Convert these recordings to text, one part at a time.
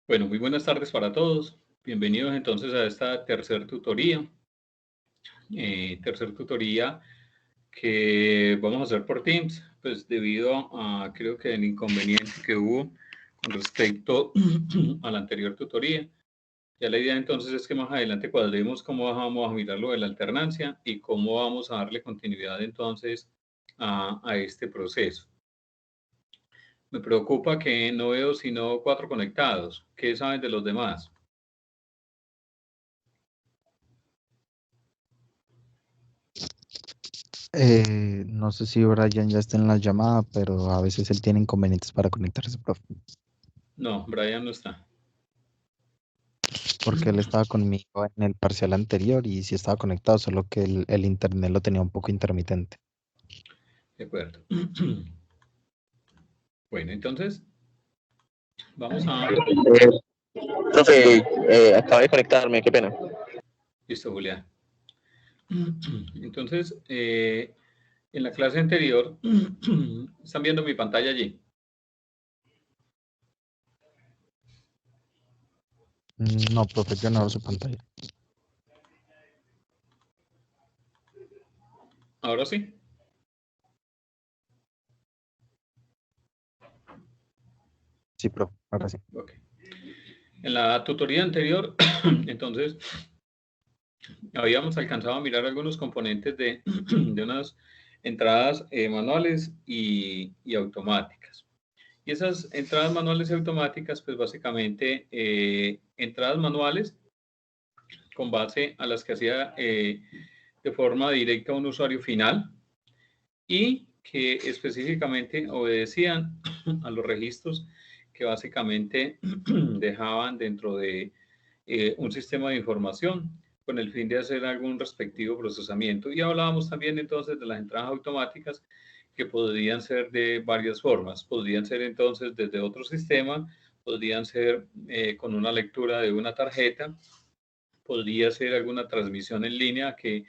Bueno, muy buenas tardes para todos. Bienvenidos entonces a esta tercer tutoría. Que vamos a hacer por Teams, pues debido a creo que el inconveniente que hubo con respecto a la anterior tutoría. Ya la idea entonces es que más adelante cuadremos cómo vamos a mirar lo de la alternancia y cómo vamos a darle continuidad entonces a este proceso. Me preocupa que no veo sino 4 conectados. ¿Qué saben de los demás? No sé si Brian ya está en la llamada, pero a veces él tiene inconvenientes para conectarse, profe. No, Brian no está. Porque él estaba conmigo en el parcial anterior y sí estaba conectado, solo que el internet lo tenía un poco intermitente. De acuerdo. Bueno, entonces vamos a... Profe, acabo de conectarme, qué pena. Listo, Julián. Entonces, en la clase anterior, ¿están viendo mi pantalla allí? No, profe, yo no veo su pantalla. ¿Ahora sí? Sí, profe, ahora sí. Ok. En la tutoría anterior, entonces, habíamos alcanzado a mirar algunos componentes de unas entradas manuales y automáticas. Y esas entradas manuales y automáticas, pues básicamente entradas manuales con base a las que hacía de forma directa un usuario final y que específicamente obedecían a los registros que básicamente dejaban dentro de un sistema de información con el fin de hacer algún respectivo procesamiento. Y hablábamos también entonces de las entradas automáticas que podrían ser de varias formas. Podrían ser entonces desde otro sistema, podrían ser con una lectura de una tarjeta, podría ser alguna transmisión en línea que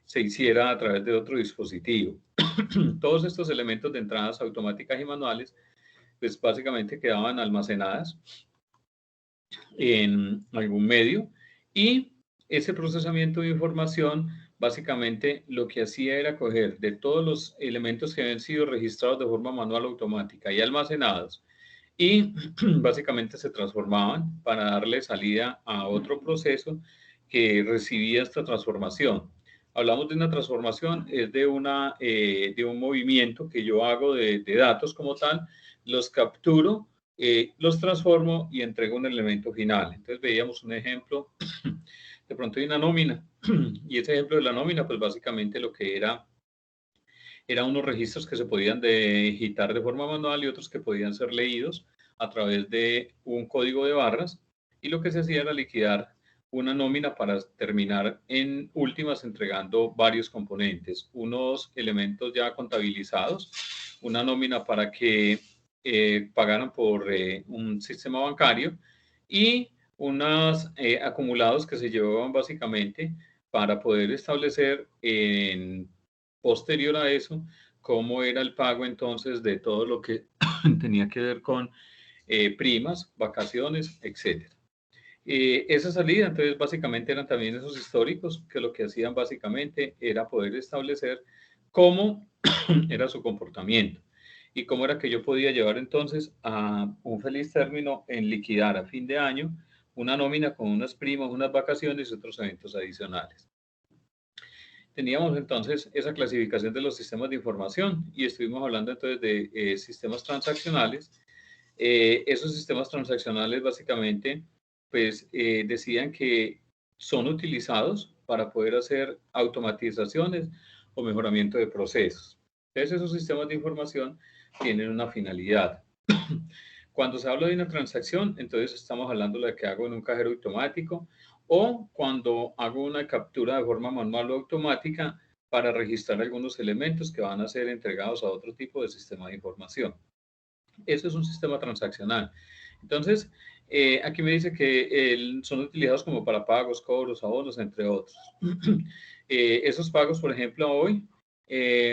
se hiciera a través de otro dispositivo. Todos estos elementos de entradas automáticas y manuales, pues básicamente quedaban almacenadas en algún medio y ese procesamiento de información básicamente lo que hacía era coger de todos los elementos que habían sido registrados de forma manual automática y almacenados y básicamente se transformaban para darle salida a otro proceso que recibía esta transformación. Hablamos de una transformación, es de un movimiento que yo hago de datos como tal, los capturo, los transformo y entrego un elemento final. Entonces veíamos un ejemplo, de pronto hay una nómina, y ese ejemplo de la nómina, pues básicamente lo que eran unos registros que se podían digitar de forma manual y otros que podían ser leídos a través de un código de barras, y lo que se hacía era liquidar una nómina para terminar en últimas entregando varios componentes, unos elementos ya contabilizados, una nómina para que pagaran por un sistema bancario y unos acumulados que se llevaban básicamente para poder establecer en posterior a eso cómo era el pago entonces de todo lo que tenía que ver con primas, vacaciones, etc. Esa salida, entonces, básicamente eran también esos históricos que lo que hacían básicamente era poder establecer cómo era su comportamiento y cómo era que yo podía llevar entonces a un feliz término en liquidar a fin de año una nómina con unas primas, unas vacaciones y otros eventos adicionales. Teníamos entonces esa clasificación de los sistemas de información y estuvimos hablando entonces de sistemas transaccionales. Esos sistemas transaccionales básicamente pues decían que son utilizados para poder hacer automatizaciones o mejoramiento de procesos. Entonces esos sistemas de información tienen una finalidad. Cuando se habla de una transacción, entonces estamos hablando de que hago en un cajero automático o cuando hago una captura de forma manual o automática para registrar algunos elementos que van a ser entregados a otro tipo de sistema de información. Eso es un sistema transaccional. Entonces, aquí me dice que son utilizados como para pagos, cobros, abonos, entre otros. Esos pagos, por ejemplo, hoy,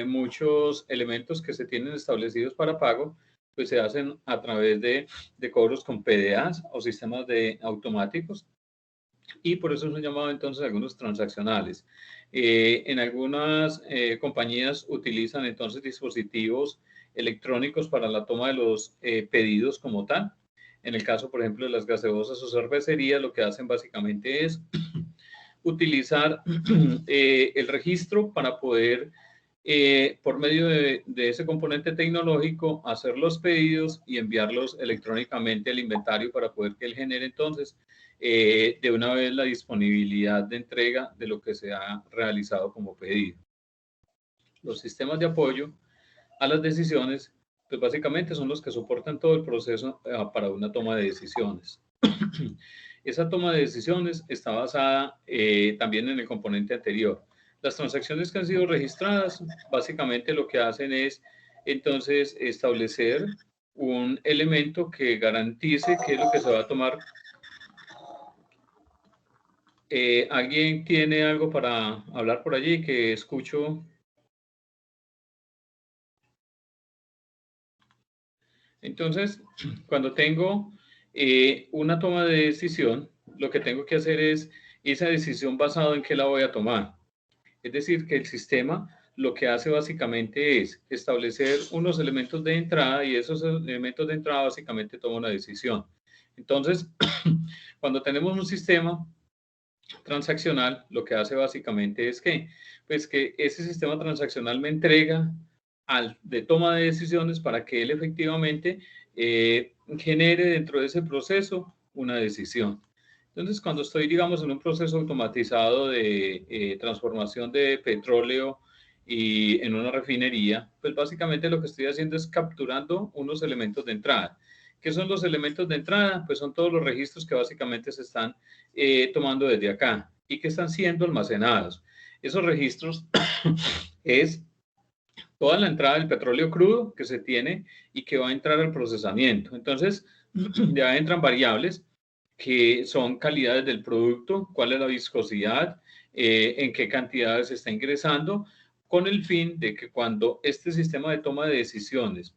muchos elementos que se tienen establecidos para pago, pues se hacen a través de cobros con PDAs o sistemas automáticos, y por eso son llamados entonces algunos transaccionales. En algunas compañías utilizan entonces dispositivos electrónicos para la toma de los pedidos como tal. En el caso, por ejemplo, de las gaseosas o cervecerías, lo que hacen básicamente es utilizar el registro para poder, por medio de ese componente tecnológico, hacer los pedidos y enviarlos electrónicamente al inventario para poder que él genere entonces de una vez la disponibilidad de entrega de lo que se ha realizado como pedido. Los sistemas de apoyo a las decisiones, pues básicamente son los que soportan todo el proceso para una toma de decisiones. Esa toma de decisiones está basada también en el componente anterior. Las transacciones que han sido registradas, básicamente lo que hacen es entonces establecer un elemento que garantice qué es lo que se va a tomar. ¿Alguien tiene algo para hablar por allí que escucho? Entonces, cuando tengo una toma de decisión, lo que tengo que hacer es esa decisión basada en qué la voy a tomar. Es decir, que el sistema lo que hace básicamente es establecer unos elementos de entrada y esos elementos de entrada básicamente toman una decisión. Entonces, cuando tenemos un sistema transaccional, lo que hace básicamente es que, pues que ese sistema transaccional me entrega de toma de decisiones para que él efectivamente genere dentro de ese proceso una decisión. Entonces, cuando estoy, digamos, en un proceso automatizado de transformación de petróleo y en una refinería, pues básicamente lo que estoy haciendo es capturando unos elementos de entrada. ¿Qué son los elementos de entrada? Pues son todos los registros que básicamente se están tomando desde acá y que están siendo almacenados. Esos registros es toda la entrada del petróleo crudo que se tiene y que va a entrar al procesamiento. Entonces, ya entran variables que son calidades del producto, cuál es la viscosidad, en qué cantidades se está ingresando, con el fin de que cuando este sistema de toma de decisiones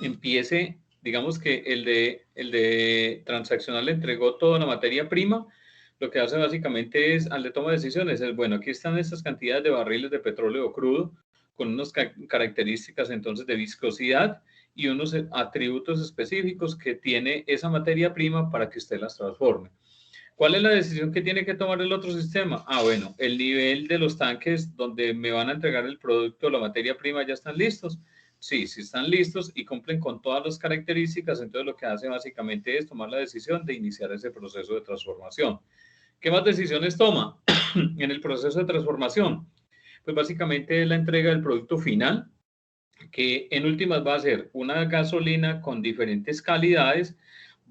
empiece, digamos que el de transaccional le entregó toda la materia prima, lo que hace básicamente es, al de toma de decisiones, es, bueno, aquí están estas cantidades de barriles de petróleo crudo, con unas características entonces de viscosidad y unos atributos específicos que tiene esa materia prima para que usted las transforme. ¿Cuál es la decisión que tiene que tomar el otro sistema? Ah, bueno, el nivel de los tanques donde me van a entregar el producto, la materia prima, ¿ya están listos? Sí, sí están listos y cumplen con todas las características, entonces lo que hace básicamente es tomar la decisión de iniciar ese proceso de transformación. ¿Qué más decisiones toma en el proceso de transformación? Pues básicamente es la entrega del producto final, que en últimas va a ser una gasolina con diferentes calidades,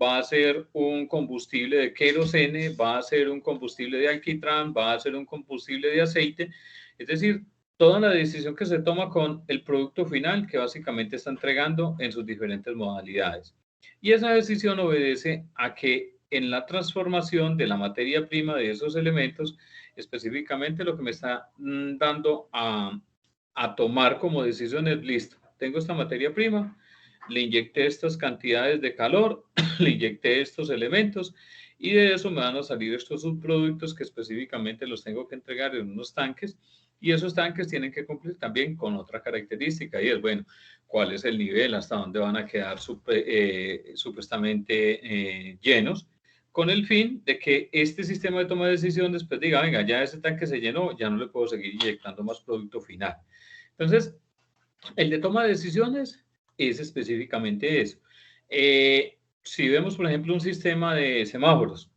va a ser un combustible de querosene, va a ser un combustible de alquitrán, va a ser un combustible de aceite, es decir, toda la decisión que se toma con el producto final que básicamente está entregando en sus diferentes modalidades. Y esa decisión obedece a que en la transformación de la materia prima de esos elementos, específicamente lo que me está dando a tomar como decisión es, listo, tengo esta materia prima, le inyecté estas cantidades de calor, le inyecté estos elementos y de eso me van a salir estos subproductos que específicamente los tengo que entregar en unos tanques y esos tanques tienen que cumplir también con otra característica y es, bueno, cuál es el nivel, hasta dónde van a quedar supuestamente llenos, con el fin de que este sistema de toma de decisiones pues diga, venga, ya ese tanque se llenó, ya no le puedo seguir inyectando más producto final. Entonces, el de toma de decisiones es específicamente eso. Si vemos, por ejemplo, un sistema de semáforos,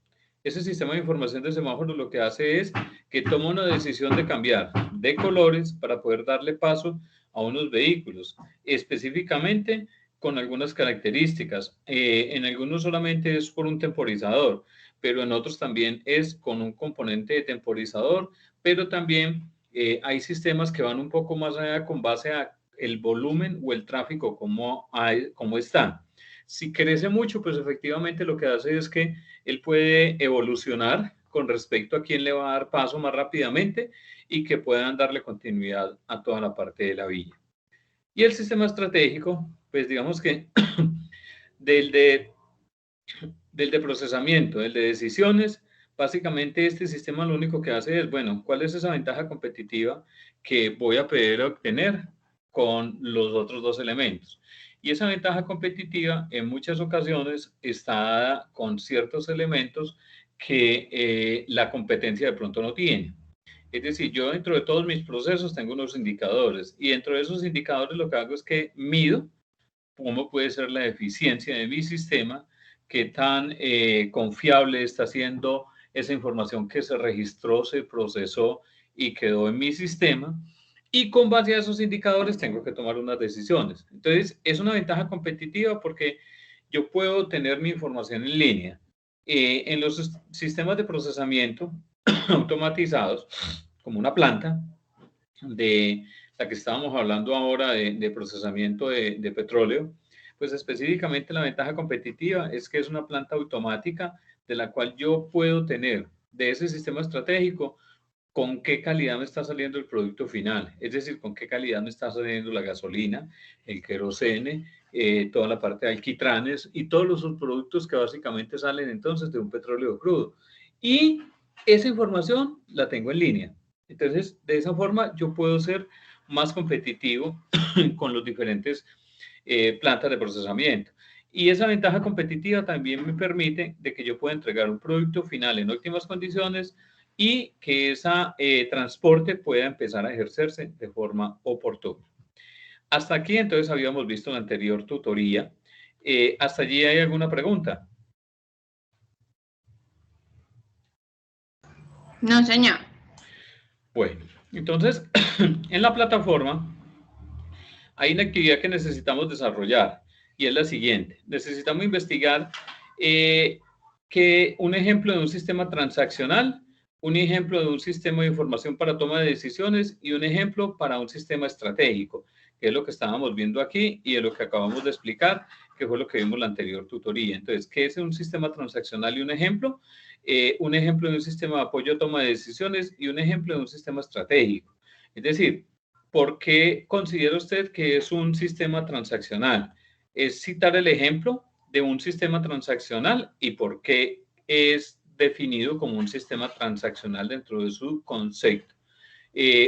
ese sistema de información de semáforos lo que hace es que toma una decisión de cambiar de colores para poder darle paso a unos vehículos, específicamente con algunas características. En algunos solamente es por un temporizador, pero en otros también es con un componente de temporizador, pero también hay sistemas que van un poco más allá con base a el volumen o el tráfico como está. Si crece mucho, pues efectivamente lo que hace es que él puede evolucionar con respecto a quién le va a dar paso más rápidamente y que puedan darle continuidad a toda la parte de la vía. Y el sistema estratégico, Pues digamos que del de, del de procesamiento, del de decisiones, básicamente este sistema lo único que hace es, bueno, ¿cuál es esa ventaja competitiva que voy a poder obtener con los otros dos elementos? Y esa ventaja competitiva en muchas ocasiones está dada con ciertos elementos que la competencia de pronto no tiene. Es decir, yo dentro de todos mis procesos tengo unos indicadores y dentro de esos indicadores lo que hago es que mido cómo puede ser la eficiencia de mi sistema, qué tan confiable está siendo esa información que se registró, se procesó y quedó en mi sistema. Y con base a esos indicadores tengo que tomar unas decisiones. Entonces, es una ventaja competitiva porque yo puedo tener mi información en línea. En los sistemas de procesamiento automatizados, como una planta de la que estábamos hablando ahora de procesamiento de petróleo, pues específicamente la ventaja competitiva es que es una planta automática de la cual yo puedo tener de ese sistema estratégico con qué calidad me está saliendo el producto final, es decir, con qué calidad me está saliendo la gasolina, el querosene, toda la parte de alquitranes y todos los subproductos que básicamente salen entonces de un petróleo crudo. Y esa información la tengo en línea. Entonces, de esa forma yo puedo ser más competitivo con los diferentes plantas de procesamiento. Y esa ventaja competitiva también me permite de que yo pueda entregar un producto final en óptimas condiciones y que ese transporte pueda empezar a ejercerse de forma oportuna. Hasta aquí entonces habíamos visto la anterior tutoría. ¿Hasta allí hay alguna pregunta? No, señor. Bueno, entonces en la plataforma hay una actividad que necesitamos desarrollar y es la siguiente. Necesitamos investigar que un ejemplo de un sistema transaccional, un ejemplo de un sistema de información para toma de decisiones y un ejemplo para un sistema estratégico, que es lo que estábamos viendo aquí y es lo que acabamos de explicar, que fue lo que vimos en la anterior tutoría. Entonces, ¿qué es un sistema transaccional y un ejemplo? Un ejemplo de un sistema de apoyo a toma de decisiones y un ejemplo de un sistema estratégico. Es decir, ¿por qué considera usted que es un sistema transaccional? Es citar el ejemplo de un sistema transaccional y por qué es definido como un sistema transaccional dentro de su concepto.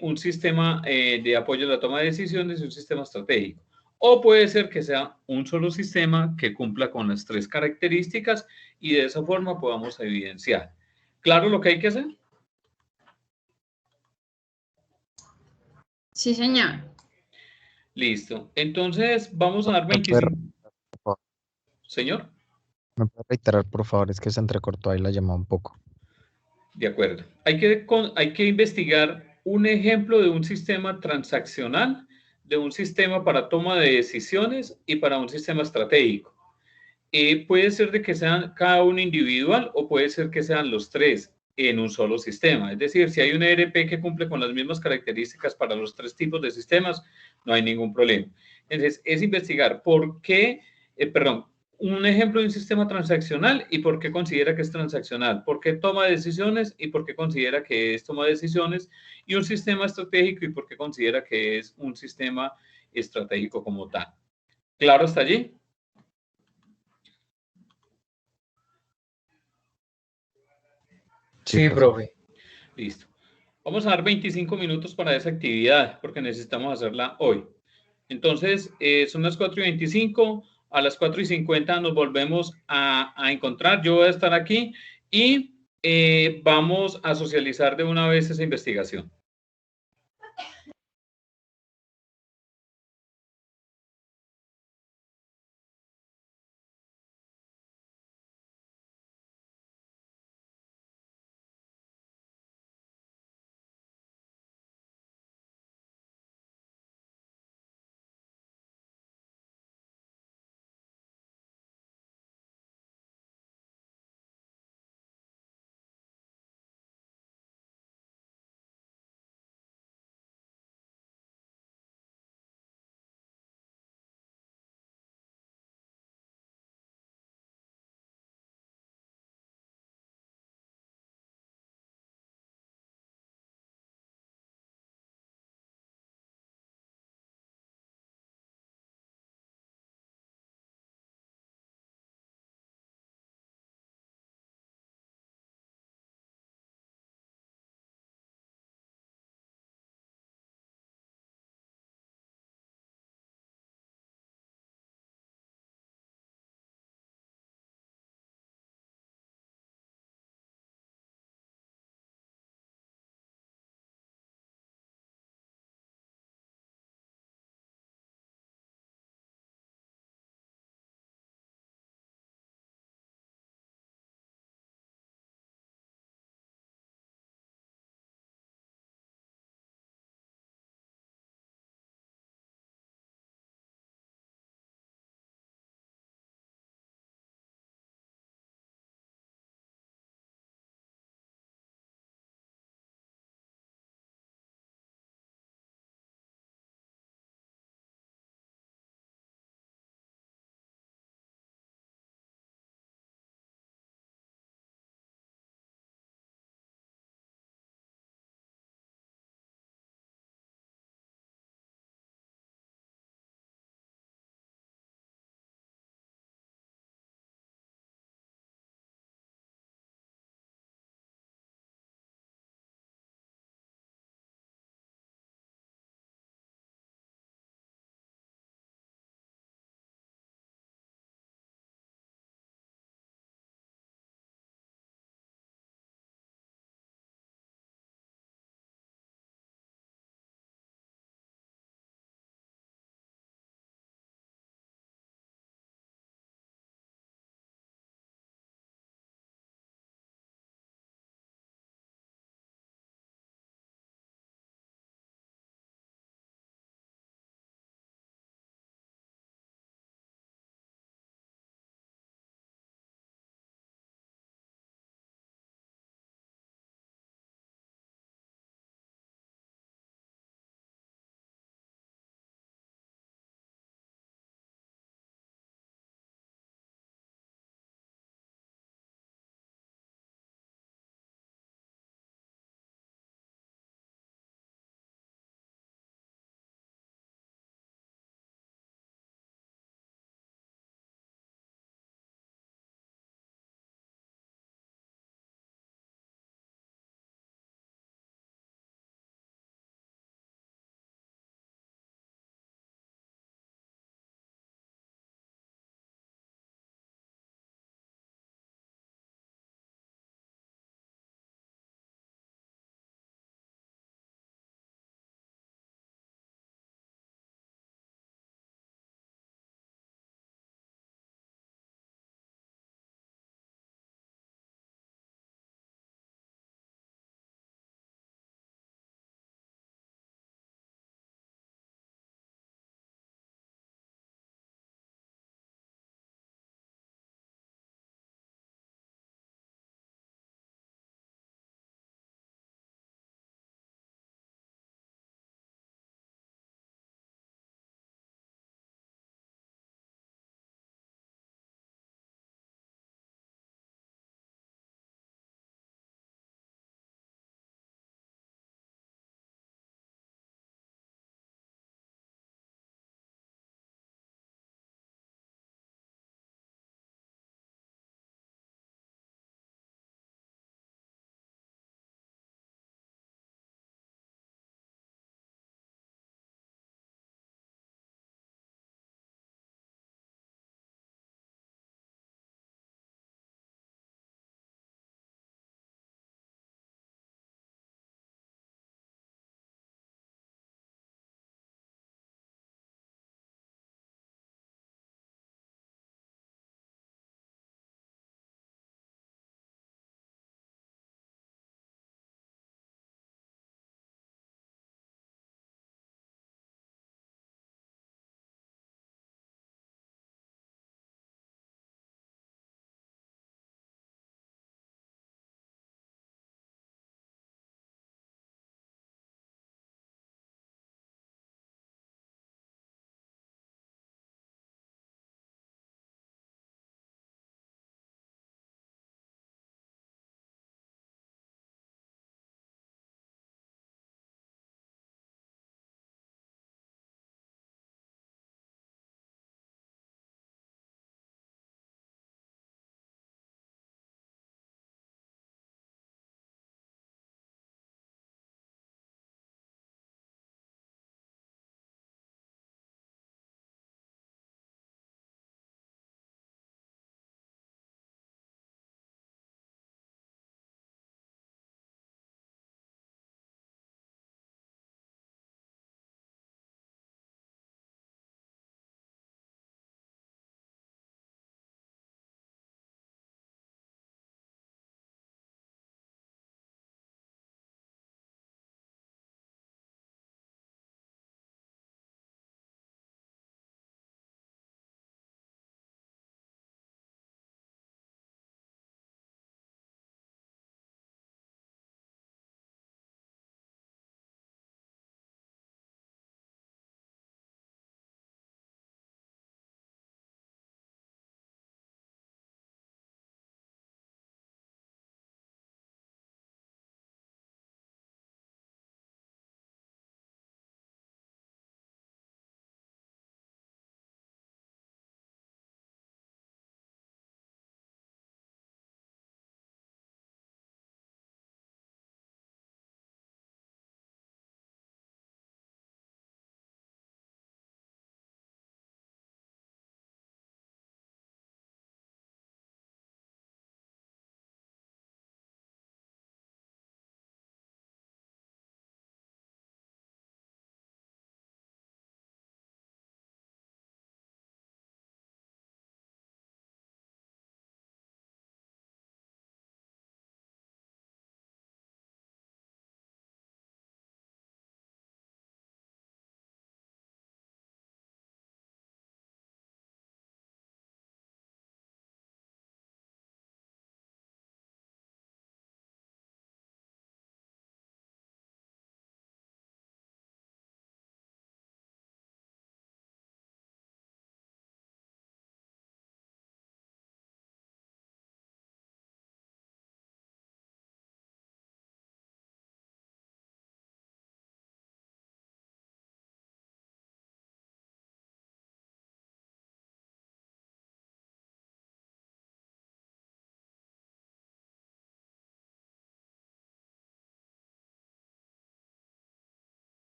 Un sistema de apoyo a la toma de decisiones y un sistema estratégico. O puede ser que sea un solo sistema que cumpla con las tres características y de esa forma podamos evidenciar. ¿Claro lo que hay que hacer? Sí, señor. Listo. Entonces, vamos a dar ¿Me puede 25. por favor? Señor. ¿Me puede reiterar, por favor? Es que se entrecortó ahí la llamada un poco. De acuerdo. Hay que investigar un ejemplo de un sistema transaccional, de un sistema para toma de decisiones y para un sistema estratégico. Puede ser de que sean cada uno individual o puede ser que sean los tres en un solo sistema. Es decir, si hay un ERP que cumple con las mismas características para los tres tipos de sistemas, no hay ningún problema. Entonces, es investigar por qué, un ejemplo de un sistema transaccional y por qué considera que es transaccional, por qué toma decisiones y por qué considera que es toma decisiones, y un sistema estratégico y por qué considera que es un sistema estratégico como tal. ¿Claro hasta allí? Sí, profe. Listo. Vamos a dar 25 minutos para esa actividad porque necesitamos hacerla hoy. Entonces, son las 4:25. A las 4:50 nos volvemos a encontrar. Yo voy a estar aquí y vamos a socializar de una vez esa investigación.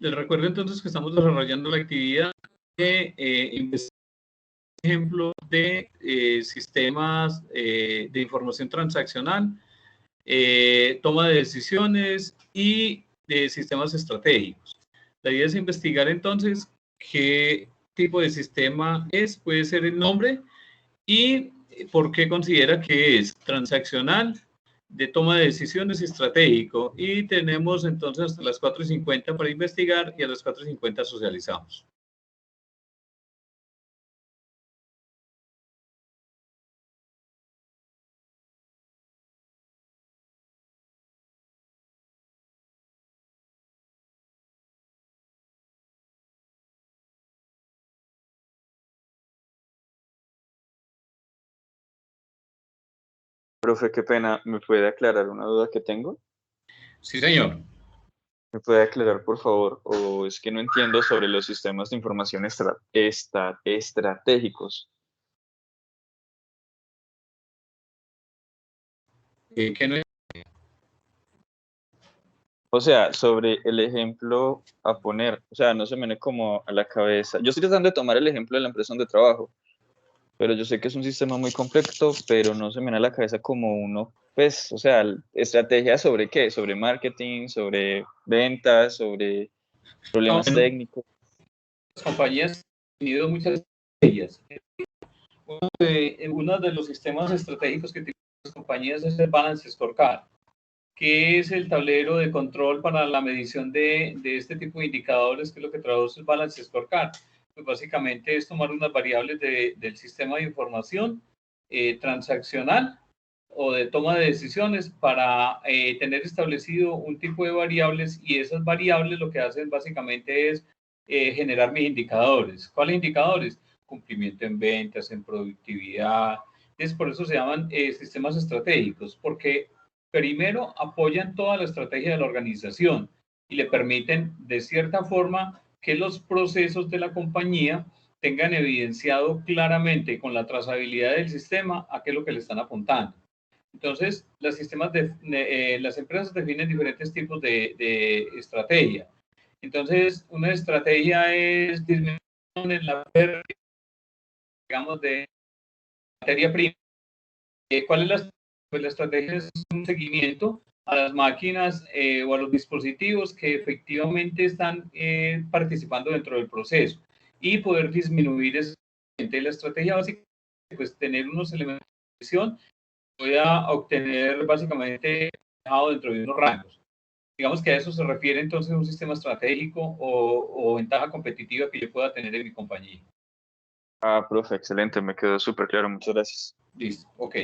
Les recuerdo entonces que estamos desarrollando la actividad de ejemplo de sistemas de información transaccional, toma de decisiones y de sistemas estratégicos. La idea es investigar entonces qué tipo de sistema es, puede ser el nombre y por qué considera que es transaccional, de toma de decisiones y estratégico. Y tenemos entonces hasta las 4:50 para investigar y a las 4:50 socializamos. Profe, qué pena, ¿me puede aclarar una duda que tengo? Sí, señor. ¿Me puede aclarar, por favor? O es que no entiendo sobre los sistemas de información estratégicos. ¿Qué no es? O sea, sobre el ejemplo a poner, o sea, no se me viene como a la cabeza. Yo estoy tratando de tomar el ejemplo de la empresa donde trabajo, pero yo sé que es un sistema muy complejo, pero no se me viene a la cabeza como uno, pues, o sea, estrategia sobre qué, sobre marketing, sobre ventas, sobre Ah, problemas bueno, técnicos. las compañías han tenido muchas de ellas. Uno de los sistemas estratégicos que tienen las compañías es el Balance Scorecard, que es el tablero de control para la medición de este tipo de indicadores, que es lo que traduce el Balance Scorecard. Pues básicamente es tomar unas variables del sistema de información transaccional o de toma de decisiones para tener establecido un tipo de variables, y esas variables lo que hacen básicamente es generar mis indicadores. ¿Cuáles indicadores? Cumplimiento en ventas, en productividad. Entonces, por eso se llaman sistemas estratégicos, porque primero apoyan toda la estrategia de la organización y le permiten, de cierta forma, que los procesos de la compañía tengan evidenciado claramente con la trazabilidad del sistema a qué es lo que le están apuntando. Entonces, las empresas definen diferentes tipos de estrategia. Entonces, una estrategia es disminuir en la pérdida, digamos, de materia prima. ¿Cuál es la, pues la estrategia? Es un seguimiento a las máquinas o a los dispositivos que efectivamente están participando dentro del proceso y poder disminuir esa. La estrategia básica, pues tener unos elementos de decisión, pueda obtener básicamente dentro de unos rangos. Digamos que a eso se refiere entonces un sistema estratégico o ventaja competitiva que yo pueda tener en mi compañía. Ah, profe, excelente, me quedó súper claro, muchas gracias. Listo, ok.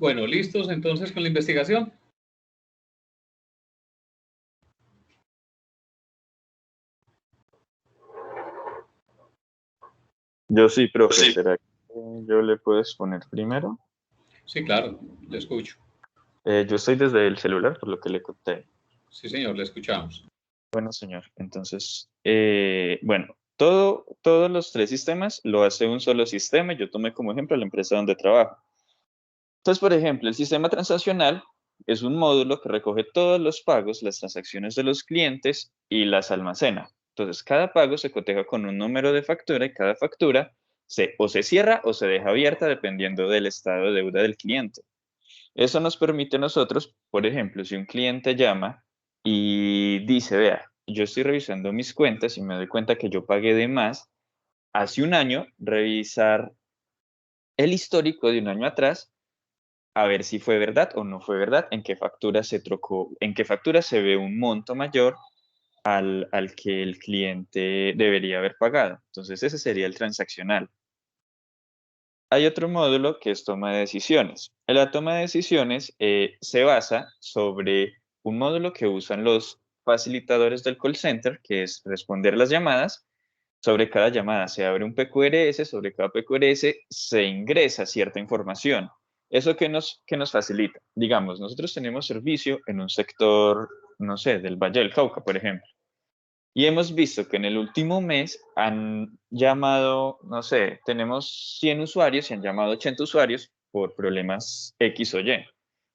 Bueno, ¿listos entonces con la investigación? Yo sí, profe, ¿será que yo le puedo exponer primero? Sí, claro, le escucho. Yo estoy desde el celular, por lo que le conté. Sí, señor, le escuchamos. Bueno, señor, entonces, bueno, todos los tres sistemas lo hace un solo sistema. Yo tomé como ejemplo la empresa donde trabajo. Entonces, por ejemplo, el sistema transaccional es un módulo que recoge todos los pagos, las transacciones de los clientes y las almacena. Entonces, cada pago se coteja con un número de factura y cada factura o se cierra o se deja abierta dependiendo del estado de deuda del cliente. Eso nos permite a nosotros, por ejemplo, si un cliente llama y dice, vea, yo estoy revisando mis cuentas y me doy cuenta que yo pagué de más hace un año, revisar el histórico de un año atrás a ver si fue verdad o no fue verdad, en qué factura se trocó, en qué factura se ve un monto mayor al que el cliente debería haber pagado. Entonces, ese sería el transaccional. Hay otro módulo que es toma de decisiones. La toma de decisiones se basa sobre un módulo que usan los facilitadores del call center, que es responder las llamadas. Sobre cada llamada se abre un PQRS, sobre cada PQRS se ingresa cierta información. ¿Eso qué nos facilita? Digamos, nosotros tenemos servicio en un sector, no sé, del Valle del Cauca, por ejemplo. Y hemos visto que en el último mes han llamado, no sé, tenemos 100 usuarios y han llamado 80 usuarios por problemas X o Y.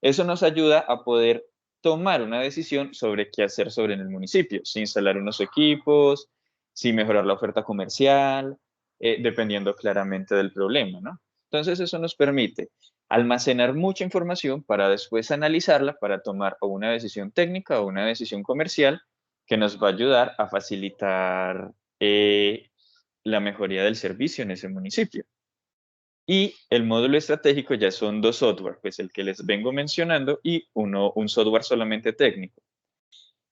Eso nos ayuda a poder tomar una decisión sobre qué hacer sobre en el municipio, si instalar unos equipos, si mejorar la oferta comercial, dependiendo claramente del problema, ¿no? Entonces eso nos permite almacenar mucha información para después analizarla para tomar o una decisión técnica o una decisión comercial que nos va a ayudar a facilitar la mejoría del servicio en ese municipio. Y el módulo estratégico ya son dos software, pues el que les vengo mencionando y un software solamente técnico.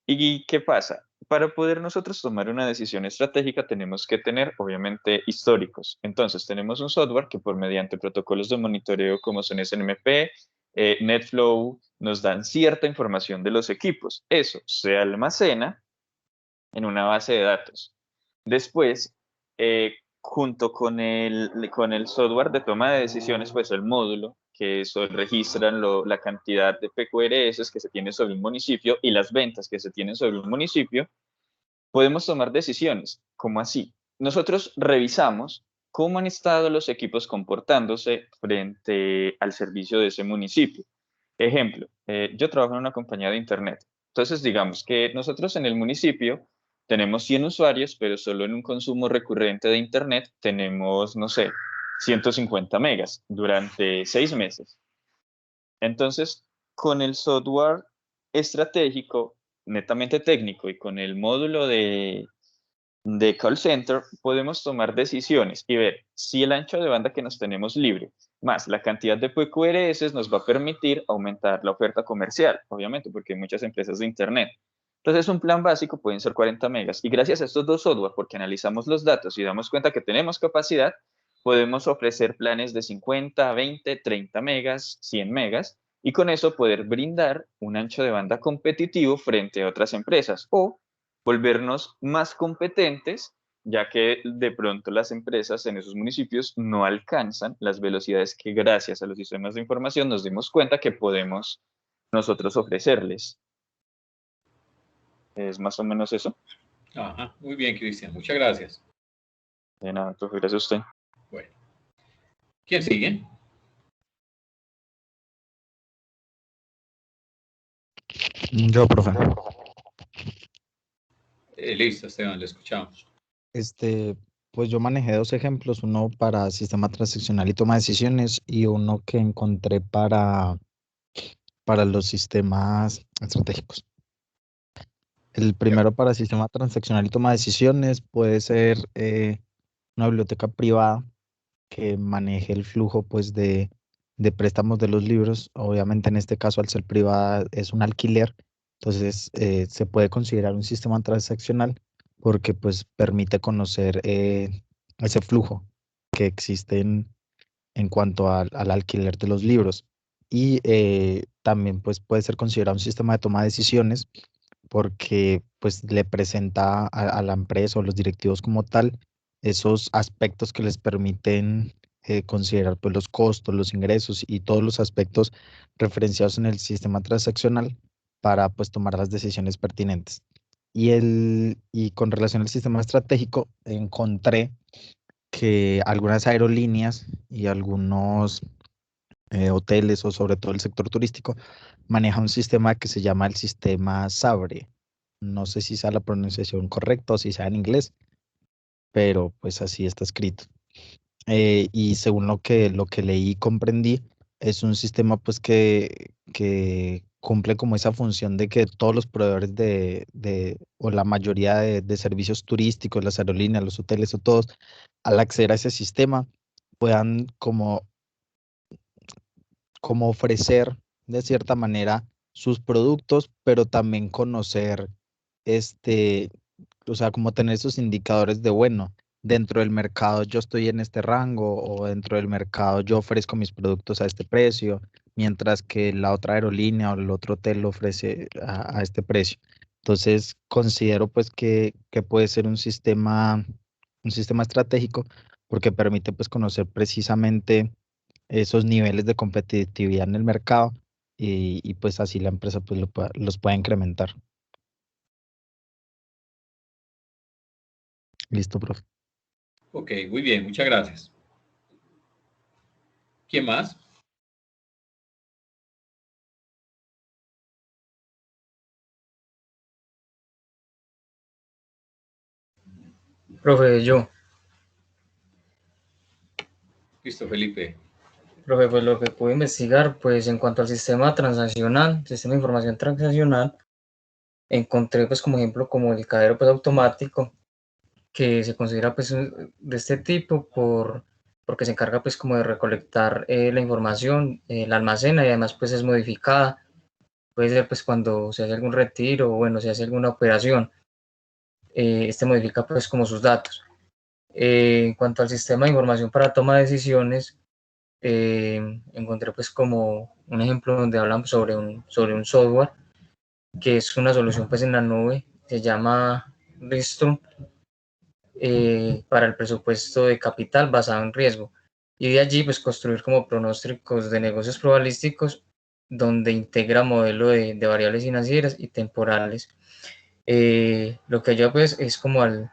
¿Y qué pasa? Para poder nosotros tomar una decisión estratégica tenemos que tener, obviamente, históricos. Entonces, tenemos un software que por mediante protocolos de monitoreo como son SNMP, NetFlow, nos dan cierta información de los equipos. Eso se almacena en una base de datos. Después, junto con el software de toma de decisiones, pues el módulo, que eso registran la cantidad de PQRS que se tiene sobre un municipio y las ventas que se tienen sobre un municipio, podemos tomar decisiones. ¿Cómo así? Nosotros revisamos cómo han estado los equipos comportándose frente al servicio de ese municipio. Ejemplo, yo trabajo en una compañía de Internet. Entonces, digamos que nosotros en el municipio tenemos 100 usuarios, pero solo en un consumo recurrente de Internet tenemos, no sé, 150 megas durante 6 meses. Entonces, con el software estratégico, netamente técnico y con el módulo de call center, podemos tomar decisiones y ver si el ancho de banda que nos tenemos libre, más la cantidad de PQRS nos va a permitir aumentar la oferta comercial, obviamente, porque hay muchas empresas de Internet. Entonces, un plan básico pueden ser 40 megas. Y gracias a estos dos software, porque analizamos los datos y damos cuenta que tenemos capacidad, podemos ofrecer planes de 50, 20, 30 megas, 100 megas, y con eso poder brindar un ancho de banda competitivo frente a otras empresas o volvernos más competentes, ya que de pronto las empresas en esos municipios no alcanzan las velocidades que gracias a los sistemas de información nos dimos cuenta que podemos nosotros ofrecerles. Es más o menos eso. Ajá, muy bien, Cristian, muchas gracias. De nada, profe, gracias a usted. Bueno, ¿quién sigue? Yo, profe. Listo, Esteban, le escuchamos. Pues yo manejé dos ejemplos, uno para sistema transaccional y toma de decisiones y uno que encontré para los sistemas estratégicos. El primero para sistema transaccional y toma de decisiones puede ser una biblioteca privada que maneje el flujo pues de préstamos de los libros. Obviamente en este caso al ser privada es un alquiler, entonces se puede considerar un sistema transaccional porque pues permite conocer ese flujo que existe en cuanto al alquiler de los libros. y también pues puede ser considerado un sistema de toma de decisiones porque pues le presenta a la empresa o los directivos como tal esos aspectos que les permiten considerar pues los costos, los ingresos y todos los aspectos referenciados en el sistema transaccional para pues tomar las decisiones pertinentes. Y con relación al sistema estratégico, encontré que algunas aerolíneas y algunos hoteles o sobre todo el sector turístico maneja un sistema que se llama el sistema SABRE. No sé si sea la pronunciación correcta o si sea en inglés, pero pues así está escrito. Y según lo que leí y comprendí, es un sistema pues que cumple como esa función de que todos los proveedores o la mayoría de servicios turísticos, las aerolíneas, los hoteles o todos, al acceder a ese sistema, puedan como ofrecer de cierta manera sus productos, pero también conocer este, o sea, como tener esos indicadores de, bueno, dentro del mercado yo estoy en este rango o dentro del mercado yo ofrezco mis productos a este precio, mientras que la otra aerolínea o el otro hotel lo ofrece a este precio. Entonces, considero pues que puede ser un sistema estratégico porque permite pues conocer precisamente esos niveles de competitividad en el mercado y pues así la empresa pues los puede incrementar. Listo, profe. Ok, muy bien, muchas gracias. ¿Quién más? Profe, yo. Listo, Felipe. Profe, pues lo que pude investigar, pues en cuanto al sistema transaccional, sistema de información transaccional, encontré pues como ejemplo como el cajero pues automático, que se considera pues de este tipo porque se encarga pues como de recolectar la información, la almacena y además pues es modificada. Puede ser pues cuando se hace algún retiro o bueno, se hace alguna operación, este modifica pues como sus datos. En cuanto al sistema de información para toma de decisiones, encontré pues como un ejemplo donde hablan sobre un software que es una solución pues en la nube, se llama Ristrum, para el presupuesto de capital basado en riesgo. Y de allí pues construir como pronósticos de negocios probabilísticos donde integra modelo de variables financieras y temporales. Lo que ayuda pues es como al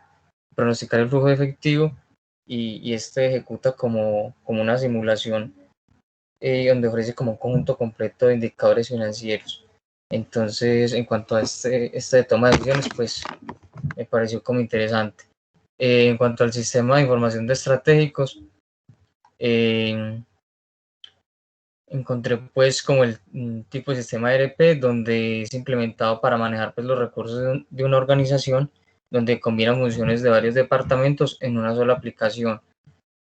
pronosticar el flujo de efectivo y este ejecuta como una simulación donde ofrece como un conjunto completo de indicadores financieros. Entonces, en cuanto a este toma de decisiones, pues me pareció como interesante. En cuanto al sistema de información de estratégicos, encontré pues como el tipo de sistema ERP donde es implementado para manejar pues los recursos de una organización, donde combina funciones de varios departamentos en una sola aplicación,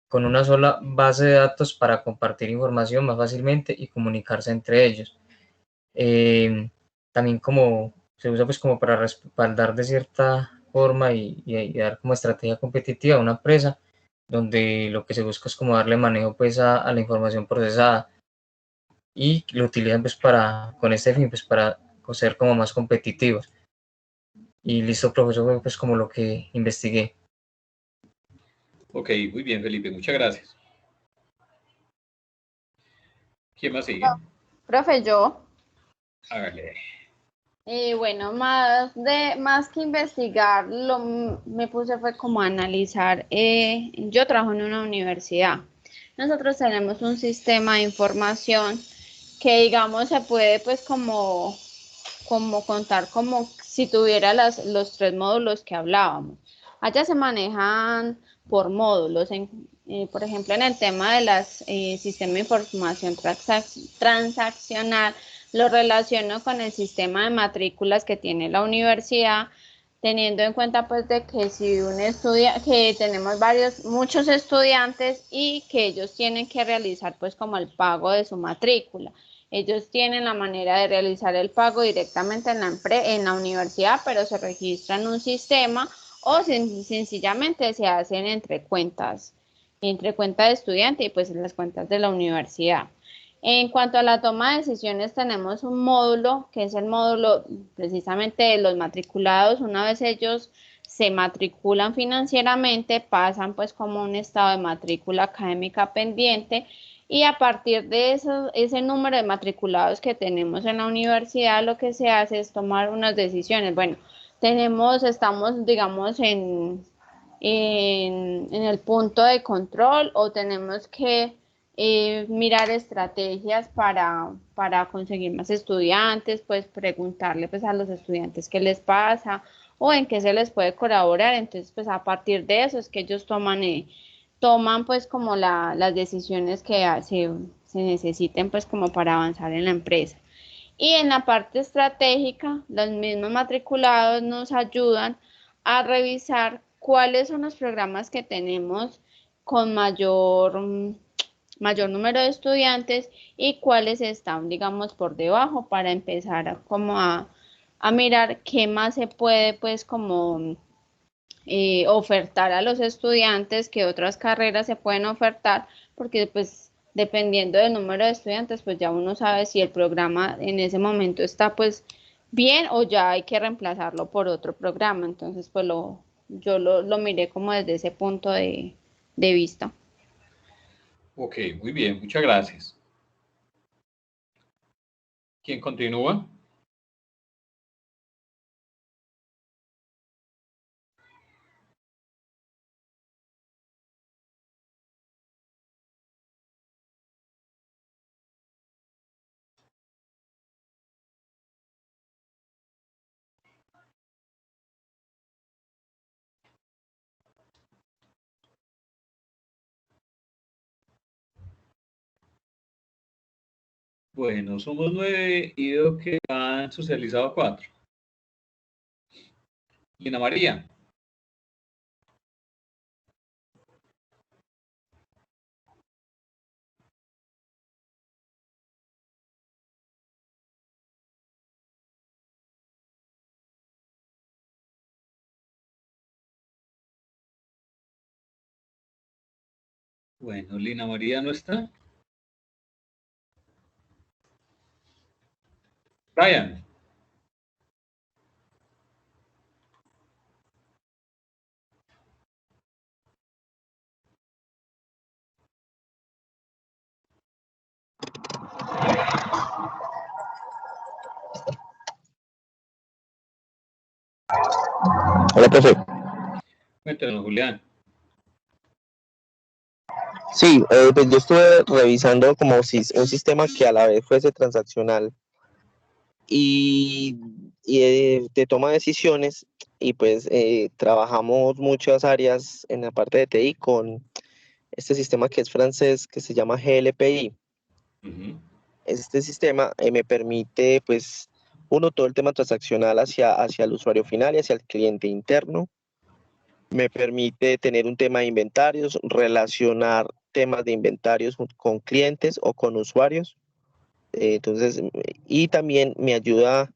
con una sola base de datos para compartir información más fácilmente y comunicarse entre ellos. También como se usa pues como para respaldar de cierta forma y dar como estrategia competitiva a una empresa, donde lo que se busca es como darle manejo pues a la información procesada y lo utilizan pues con este fin pues para ser como más competitivos. Y listo, profesor, pues como lo que investigué. Ok, muy bien, Felipe, muchas gracias. ¿Quién más sigue? Profe, yo. Hágale. Bueno, más que investigar, me puse fue como a analizar. Yo trabajo en una universidad. Nosotros tenemos un sistema de información que digamos se puede pues como contar como si tuviera los tres módulos que hablábamos. Allá se manejan por módulos, por ejemplo en el tema de las sistema de información transaccional, lo relaciono con el sistema de matrículas que tiene la universidad, teniendo en cuenta pues de que si que tenemos muchos estudiantes y que ellos tienen que realizar pues como el pago de su matrícula. Ellos tienen la manera de realizar el pago directamente en la universidad, pero se registra en un sistema o sencillamente se hacen entre cuenta de estudiante y pues en las cuentas de la universidad. En cuanto a la toma de decisiones, tenemos un módulo, que es el módulo precisamente de los matriculados. Una vez ellos se matriculan financieramente, pasan pues como un estado de matrícula académica pendiente, y a partir de ese número de matriculados que tenemos en la universidad, lo que se hace es tomar unas decisiones. Bueno, estamos, digamos, en el punto de control, o tenemos que mirar estrategias para conseguir más estudiantes, pues preguntarle pues a los estudiantes qué les pasa o en qué se les puede colaborar. Entonces, pues a partir de eso es que ellos toman pues como las decisiones que se necesiten pues como para avanzar en la empresa. Y en la parte estratégica, los mismos matriculados nos ayudan a revisar cuáles son los programas que tenemos con mayor número de estudiantes y cuáles están, digamos, por debajo, para empezar a mirar qué más se puede, pues, como ofertar a los estudiantes, qué otras carreras se pueden ofertar, porque, pues, dependiendo del número de estudiantes, pues ya uno sabe si el programa en ese momento está, pues, bien, o ya hay que reemplazarlo por otro programa. Entonces, pues, yo lo miré como desde ese punto de vista. Ok, muy bien, muchas gracias. ¿Quién continúa? Bueno, somos 9 y veo que han socializado 4. Lina María. Bueno, Lina María no está. Brian. Hola, profe. Cuéntanos, Julián. Sí, pues yo estuve revisando como si un sistema que a la vez fuese transaccional y, de toma de decisiones, y pues trabajamos muchas áreas en la parte de TI con este sistema que es francés, que se llama GLPI. Uh-huh. Este sistema me permite, pues, todo el tema transaccional hacia el usuario final y hacia el cliente interno. Me permite tener un tema de inventarios, relacionar temas de inventarios con clientes o con usuarios. Entonces, y también me ayuda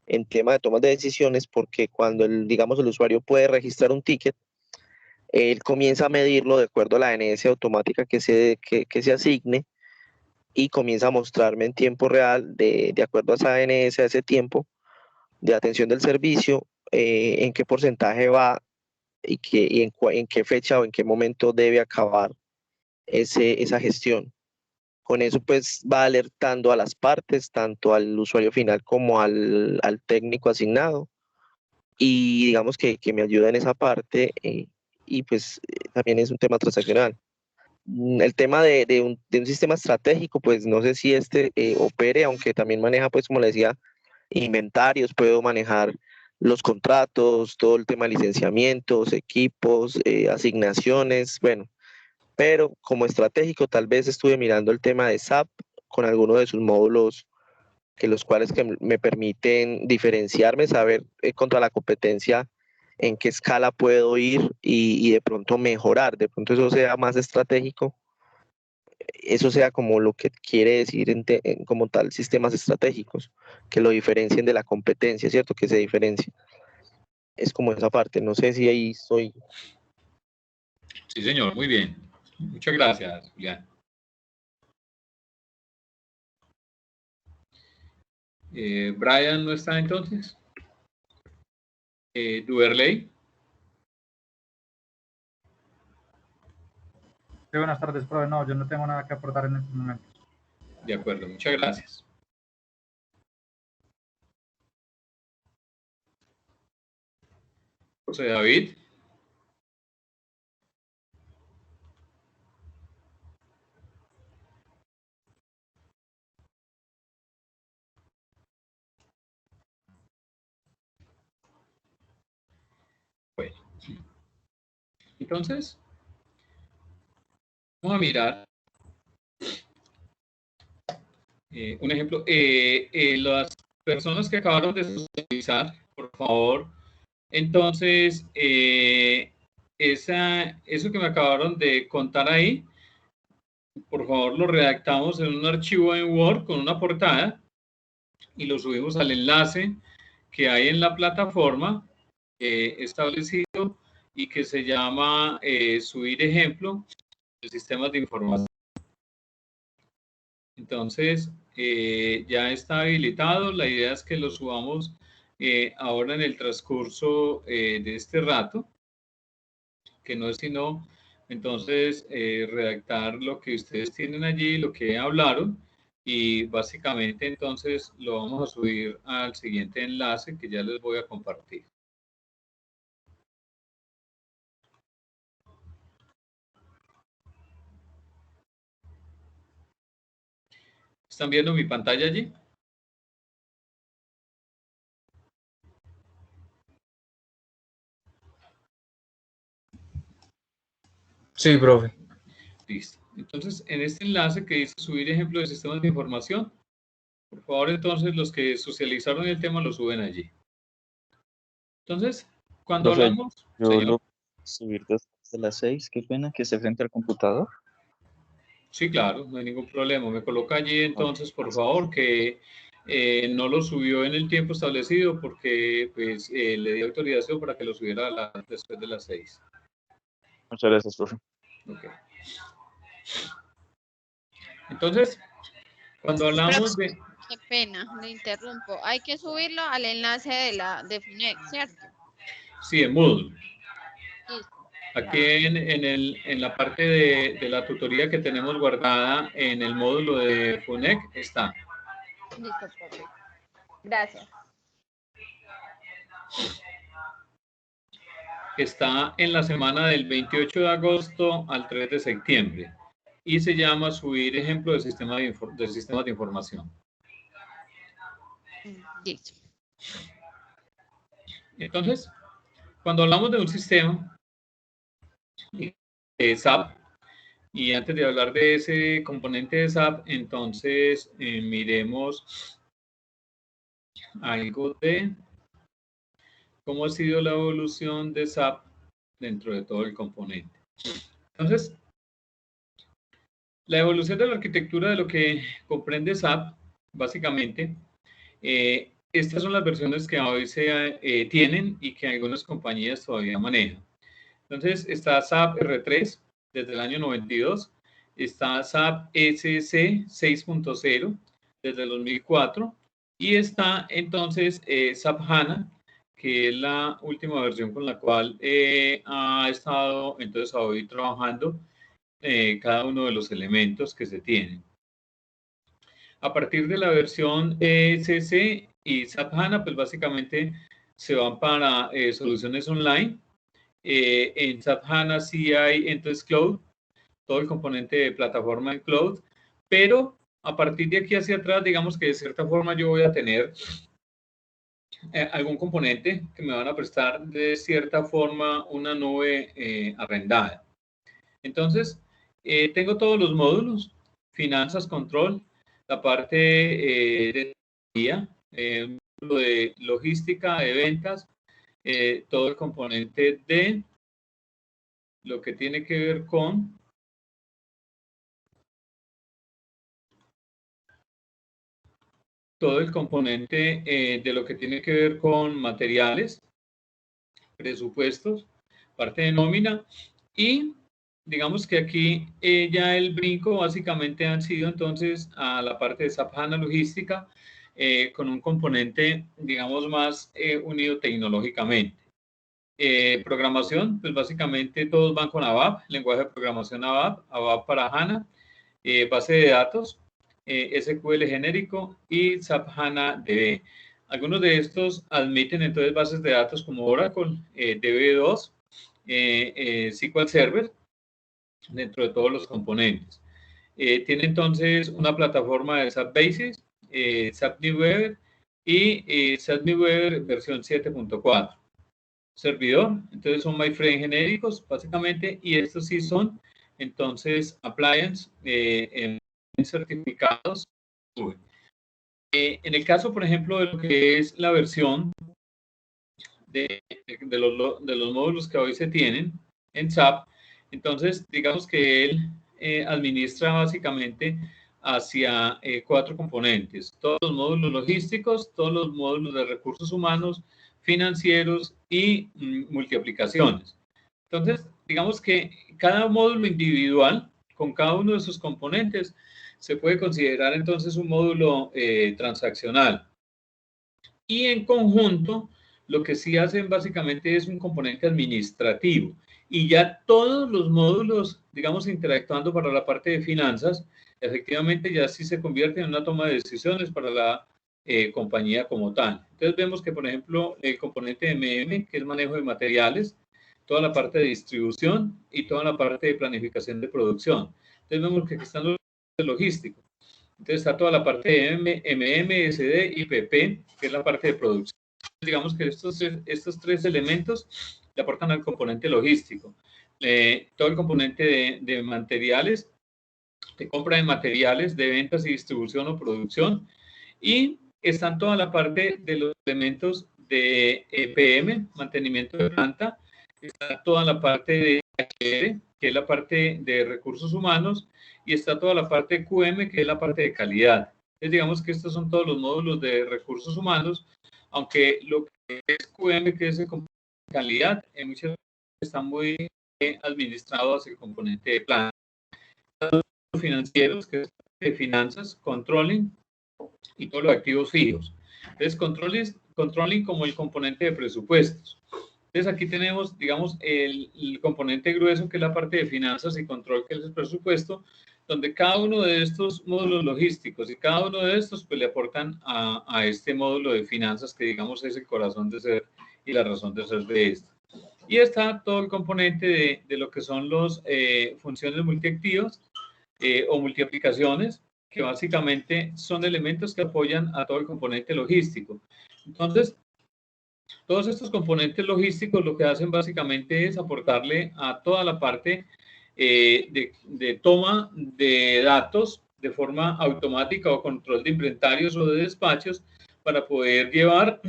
en tema de tomas de decisiones, porque cuando digamos, el usuario puede registrar un ticket, él comienza a medirlo de acuerdo a la ANS automática que se asigne, y comienza a mostrarme en tiempo real, de acuerdo a esa ANS, a ese tiempo de atención del servicio, en qué porcentaje va y en qué fecha o en qué momento debe acabar esa gestión. Con eso pues va alertando a las partes, tanto al usuario final como al técnico asignado, y digamos que me ayuda en esa parte, y pues también es un tema transaccional. El tema de un sistema estratégico, pues no sé si opere, aunque también maneja, pues como le decía, inventarios, puedo manejar los contratos, todo el tema de licenciamientos, equipos, asignaciones, bueno, pero como estratégico tal vez estuve mirando el tema de SAP con alguno de sus módulos, los cuales que me permiten diferenciarme, saber contra la competencia en qué escala puedo ir y de pronto mejorar, de pronto eso sea más estratégico, eso sea como lo que quiere decir como tal sistemas estratégicos, que lo diferencien de la competencia, ¿cierto? Que se diferencien. Es como esa parte, no sé si ahí estoy. Sí, señor, muy bien. Muchas gracias, Julián. Brian no está entonces. Duverley. Sí, buenas tardes, profe. No, yo no tengo nada que aportar en estos momentos. De acuerdo, muchas gracias. José David. Bueno, entonces, vamos a mirar un ejemplo. Las personas que acabaron de socializar, por favor, entonces, eso que me acabaron de contar ahí, por favor, lo redactamos en un archivo en Word con una portada y lo subimos al enlace que hay en la plataforma establecido y que se llama subir ejemplo de sistemas de información. Entonces, ya está habilitado. La idea es que lo subamos ahora en el transcurso de este rato, que no es sino, entonces, redactar lo que ustedes tienen allí, lo que hablaron, y básicamente entonces lo vamos a subir al siguiente enlace que ya les voy a compartir. ¿Están viendo mi pantalla allí? Sí, profe. Listo. Entonces, en este enlace que dice subir ejemplo de sistemas de información, por favor, entonces, los que socializaron el tema lo suben allí. Entonces, cuando Profe, hablamos... yo Señor. lo subir desde las 6, qué pena que esté frente al computador. Sí, claro, no hay ningún problema. Me coloca allí entonces, por favor, que no lo subió en el tiempo establecido porque pues, le di autorización para que lo subiera después de las 6. Muchas gracias, profe. Okay. Entonces, cuando hablamos de... Qué pena, le interrumpo. Hay que subirlo al enlace de FUNEC, ¿cierto? Sí, en Moodle. Listo. Aquí en la parte de la tutoría que tenemos guardada en el módulo de FUNEC está. Listo, profe. Gracias. Está en la semana del 28 de agosto al 3 de septiembre y se llama subir ejemplo de sistemas de información. Listo. Entonces, cuando hablamos de un sistema de SAP, y antes de hablar de ese componente de SAP, entonces miremos algo de cómo ha sido la evolución de SAP dentro de todo el componente. Entonces, la evolución de la arquitectura de lo que comprende SAP, básicamente, estas son las versiones que hoy se tienen y que algunas compañías todavía manejan. Entonces, está SAP R3 desde el año 92, está SAP SC 6.0 desde el 2004 y está entonces SAP HANA, que es la última versión con la cual ha estado entonces hoy trabajando cada uno de los elementos que se tienen. A partir de la versión SC y SAP HANA, pues básicamente se van para soluciones online. En SAP HANA sí hay entonces Cloud, todo el componente de plataforma en Cloud, pero a partir de aquí hacia atrás, digamos que de cierta forma yo voy a tener algún componente que me van a prestar de cierta forma una nube arrendada. Entonces, tengo todos los módulos, finanzas, control, la parte de tecnología, módulo de logística, de ventas, todo el componente de lo que tiene que ver con todo el componente de lo que tiene que ver con materiales, presupuestos, parte de nómina y digamos que aquí ya el brinco básicamente han sido entonces a la parte de SAP HANA logística, con un componente, digamos, más unido tecnológicamente. Programación, pues básicamente todos van con ABAP, lenguaje de programación ABAP, ABAP para HANA, base de datos, SQL genérico y SAP HANA DB. Algunos de estos admiten entonces bases de datos como Oracle, DB2, SQL Server, dentro de todos los componentes. Tiene entonces una plataforma de SAP Basis, SAP NewWeaver y SAP NewWeaver versión 7.4. Servidor, entonces son MyFrame genéricos básicamente, y estos sí son entonces appliance certificados. En el caso, por ejemplo, de lo que es la versión de los módulos que hoy se tienen en SAP, entonces digamos que él administra básicamente hacia 4 componentes: todos los módulos logísticos, todos los módulos de recursos humanos, financieros y multiaplicaciones. Entonces, digamos que cada módulo individual, con cada uno de sus componentes, se puede considerar entonces un módulo transaccional. Y en conjunto, lo que sí hacen básicamente es un componente administrativo. Y ya todos los módulos, digamos, interactuando para la parte de finanzas, efectivamente ya sí se convierten en una toma de decisiones para la compañía como tal. Entonces vemos que, por ejemplo, el componente MM, que es manejo de materiales, toda la parte de distribución y toda la parte de planificación de producción. Entonces vemos que aquí están los logísticos. Entonces está toda la parte de MM, SD y PP, que es la parte de producción. Digamos que estos 3 elementos le aportan al componente logístico. Todo el componente de materiales, de compra de materiales, de ventas y distribución o producción. Y están toda la parte de los elementos de EPM, mantenimiento de planta. Está toda la parte de HR, que es la parte de recursos humanos, y está toda la parte de QM, que es la parte de calidad. Entonces, digamos que estos son todos los módulos de recursos humanos, aunque lo que es QM, que es el componente de calidad, en muchas veces está muy administrado hacia el componente de planta. Los financieros, que es de finanzas, controlling y todos los activos fijos. Entonces, controlling como el componente de presupuestos. Entonces, aquí tenemos, digamos, el componente grueso, que es la parte de finanzas y control, que es el presupuesto, donde cada uno de estos módulos logísticos y cada uno de estos pues le aportan a este módulo de finanzas, que digamos es el corazón de ser y la razón de ser de esto. Y está todo el componente de lo que son las funciones multiactivas o multiaplicaciones, que básicamente son elementos que apoyan a todo el componente logístico. Entonces, todos estos componentes logísticos lo que hacen básicamente es aportarle a toda la parte de toma de datos de forma automática o control de inventarios o de despachos para poder llevar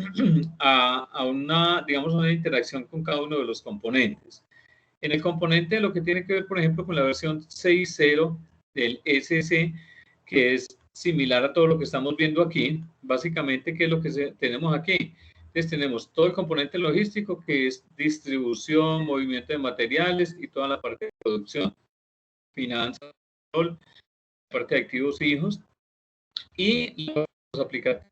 a una, digamos, una interacción con cada uno de los componentes. En el componente lo que tiene que ver, por ejemplo, con la versión 6.0 del SC, que es similar a todo lo que estamos viendo aquí, básicamente, ¿qué es lo que tenemos aquí? Entonces tenemos todo el componente logístico, que es distribución, movimiento de materiales y toda la parte de producción, finanzas, parte de activos fijos y los aplicativos,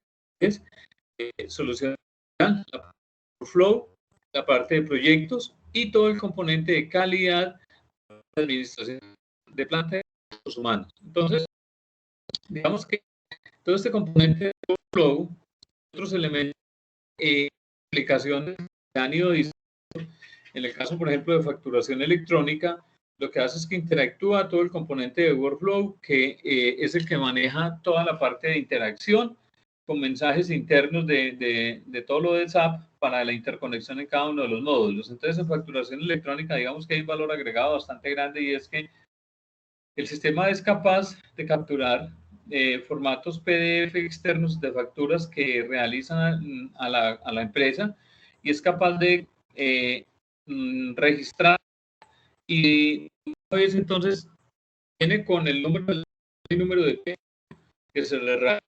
solución, la parte de flow, la parte de proyectos y todo el componente de calidad, de administración de planta de recursos humanos. Entonces, digamos que todo este componente de flow, otros elementos, aplicaciones que han ido diciendo. En el caso, por ejemplo, de facturación electrónica, lo que hace es que interactúa todo el componente de workflow, que es el que maneja toda la parte de interacción con mensajes internos de todo lo de SAP para la interconexión en cada uno de los módulos. Entonces, en facturación electrónica, digamos que hay un valor agregado bastante grande, y es que el sistema es capaz de capturar formatos PDF externos de facturas que realizan a la empresa, y es capaz de registrar, y una vez entonces viene con el número de que se le realiza.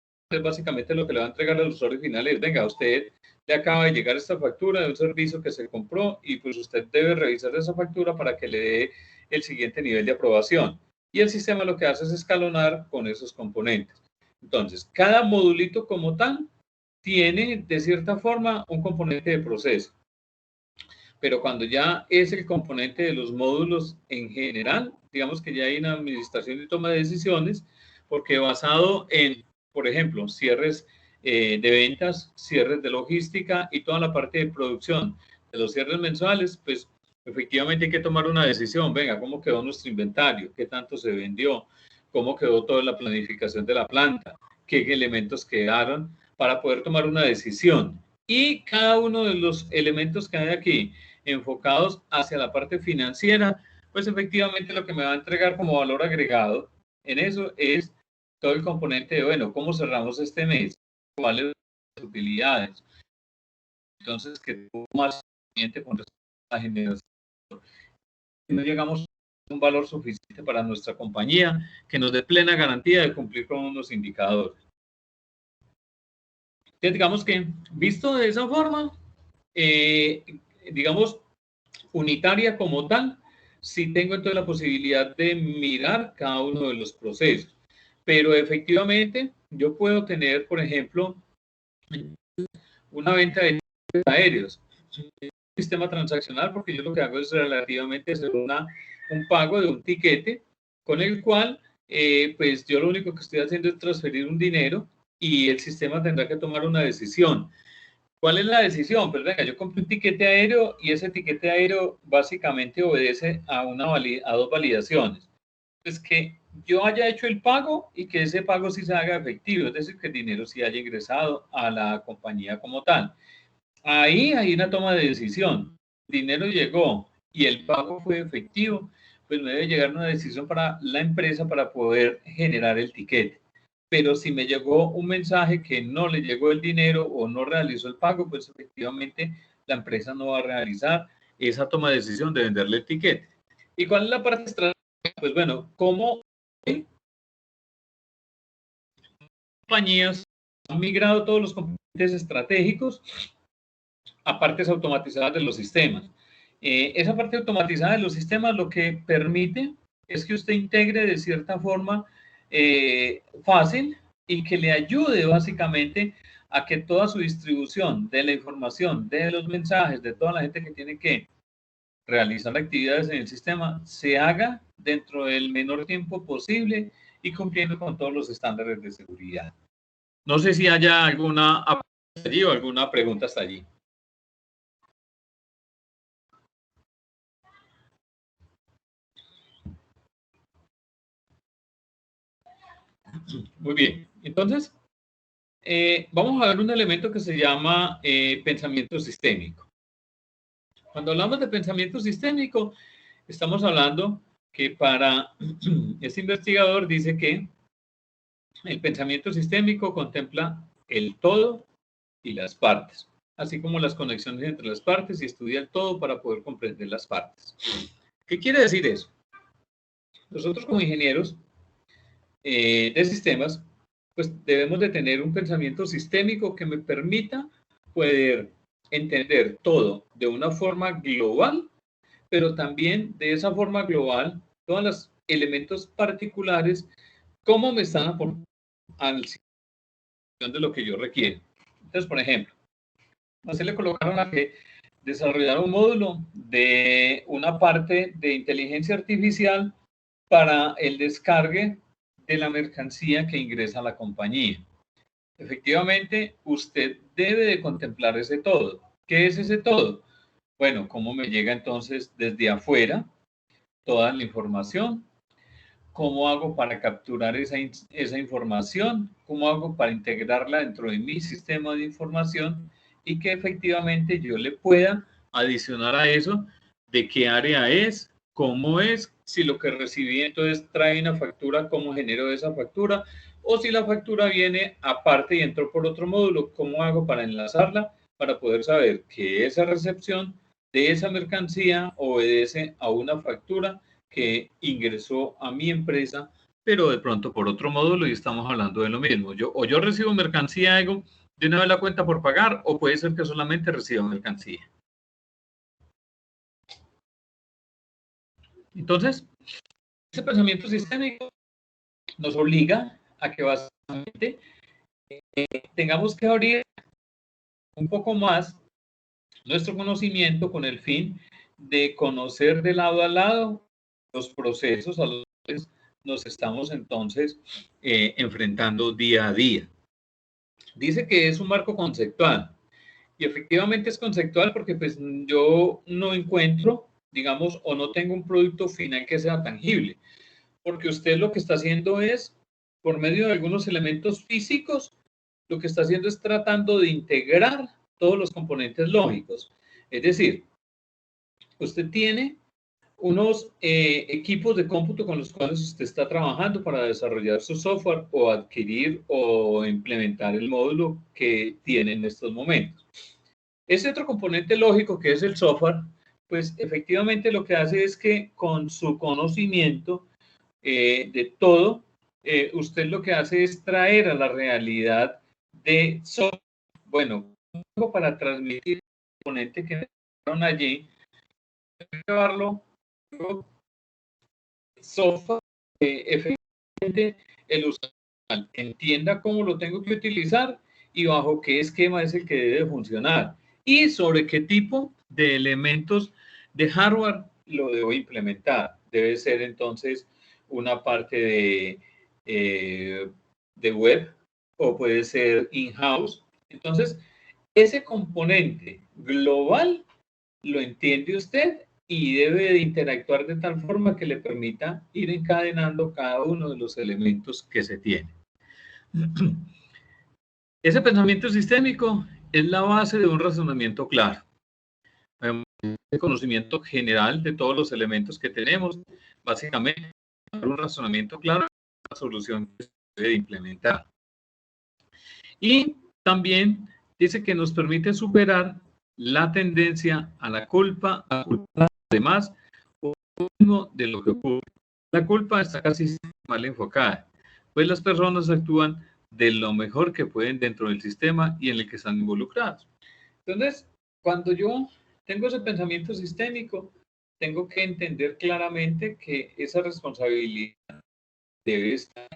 Básicamente lo que le va a entregar al usuario final es: venga, usted le acaba de llegar esta factura de un servicio que se compró, y pues usted debe revisar esa factura para que le dé el siguiente nivel de aprobación. Y el sistema lo que hace es escalonar con esos componentes. Entonces, cada modulito como tal tiene, de cierta forma, un componente de proceso. Pero cuando ya es el componente de los módulos en general, digamos que ya hay una administración y toma de decisiones, porque basado en, por ejemplo, cierres de ventas, cierres de logística y toda la parte de producción de los cierres mensuales, pues efectivamente hay que tomar una decisión. Venga, ¿cómo quedó nuestro inventario? ¿Qué tanto se vendió? ¿Cómo quedó toda la planificación de la planta? ¿Qué elementos quedaron para poder tomar una decisión? Y cada uno de los elementos que hay aquí enfocados hacia la parte financiera, pues efectivamente lo que me va a entregar como valor agregado en eso es todo el componente de, bueno, ¿cómo cerramos este mes? ¿Cuáles son las utilidades? Entonces, que tuvo más cliente con respecto a la generación. No llegamos a un valor suficiente para nuestra compañía que nos dé plena garantía de cumplir con unos indicadores. Entonces, digamos que, visto de esa forma, digamos, unitaria como tal, sí tengo entonces la posibilidad de mirar cada uno de los procesos. Pero efectivamente, yo puedo tener, por ejemplo, una venta de aéreos, un sistema transaccional, porque yo lo que hago es relativamente hacer un pago de un tiquete con el cual, pues yo lo único que estoy haciendo es transferir un dinero y el sistema tendrá que tomar una decisión. ¿Cuál es la decisión? Pues venga, yo compré un tiquete aéreo y ese tiquete aéreo básicamente obedece a dos validaciones. Pues que yo haya hecho el pago y que ese pago sí se haga efectivo, es decir, que el dinero sí haya ingresado a la compañía como tal. Ahí hay una toma de decisión. El dinero llegó y el pago fue efectivo, pues me debe llegar una decisión para la empresa para poder generar el tiquete. Pero si me llegó un mensaje que no le llegó el dinero o no realizó el pago, pues efectivamente la empresa no va a realizar esa toma de decisión de venderle el tiquete. ¿Y cuál es la parte estratégica? Pues bueno, ¿cómo compañías han migrado todos los componentes estratégicos a partes automatizadas de los sistemas? Esa parte automatizada de los sistemas lo que permite es que usted integre de cierta forma fácil y que le ayude básicamente a que toda su distribución de la información, de los mensajes, de toda la gente que tiene que realizar actividades en el sistema, se haga dentro del menor tiempo posible y cumpliendo con todos los estándares de seguridad. No sé si haya alguna allí o alguna pregunta hasta allí. Muy bien, entonces vamos a ver un elemento que se llama pensamiento sistémico. Cuando hablamos de pensamiento sistémico, estamos hablando que para este investigador dice que el pensamiento sistémico contempla el todo y las partes, así como las conexiones entre las partes y estudia el todo para poder comprender las partes. ¿Qué quiere decir eso? Nosotros como ingenieros de sistemas, pues debemos de tener un pensamiento sistémico que me permita poder entender todo de una forma global, pero también de esa forma global, todos los elementos particulares, cómo me están aportando al sistema de lo que yo requiero. Entonces, por ejemplo, a usted le colocaron a que desarrollar un módulo de una parte de inteligencia artificial para el descargue de la mercancía que ingresa a la compañía. Efectivamente, usted debe de contemplar ese todo. ¿Qué es ese todo? Bueno, ¿cómo me llega entonces desde afuera toda la información? ¿Cómo hago para capturar esa información? ¿Cómo hago para integrarla dentro de mi sistema de información? Y que efectivamente yo le pueda adicionar a eso de qué área es, cómo es, si lo que recibí entonces trae una factura, cómo genero esa factura, o si la factura viene aparte y entró por otro módulo, cómo hago para enlazarla, para poder saber que esa recepción de esa mercancía obedece a una factura que ingresó a mi empresa, pero de pronto por otro módulo y estamos hablando de lo mismo. Yo recibo mercancía de una vez la cuenta por pagar, o puede ser que solamente reciba mercancía. Entonces, ese pensamiento sistémico nos obliga a que básicamente tengamos que abrir un poco más nuestro conocimiento con el fin de conocer de lado a lado los procesos a los cuales nos estamos entonces enfrentando día a día. Dice que es un marco conceptual y efectivamente es conceptual porque pues yo no encuentro, digamos, o no tengo un producto final que sea tangible, porque usted lo que está haciendo es, por medio de algunos elementos físicos, lo que está haciendo es tratando de integrar todos los componentes lógicos. Es decir, usted tiene unos equipos de cómputo con los cuales usted está trabajando para desarrollar su software o adquirir o implementar el módulo que tiene en estos momentos. Ese otro componente lógico que es el software, pues efectivamente lo que hace es que con su conocimiento de todo, usted lo que hace es traer a la realidad de software, bueno, para transmitir el componente que necesitaron allí, llevarlo software, efectivamente el usuario entienda cómo lo tengo que utilizar y bajo qué esquema es el que debe funcionar y sobre qué tipo de elementos de hardware lo debo implementar. Debe ser entonces una parte de web o puede ser in-house. Entonces, ese componente global lo entiende usted y debe de interactuar de tal forma que le permita ir encadenando cada uno de los elementos que se tiene. Ese pensamiento sistémico es la base de un razonamiento claro. El conocimiento general de todos los elementos que tenemos, básicamente, un razonamiento claro, una solución que se debe implementar. Y también dice que nos permite superar la tendencia a la culpa, a culpar a los demás o de lo que ocurre. La culpa está casi mal enfocada, pues las personas actúan de lo mejor que pueden dentro del sistema y en el que están involucrados. Entonces, cuando yo tengo ese pensamiento sistémico, tengo que entender claramente que esa responsabilidad debe estar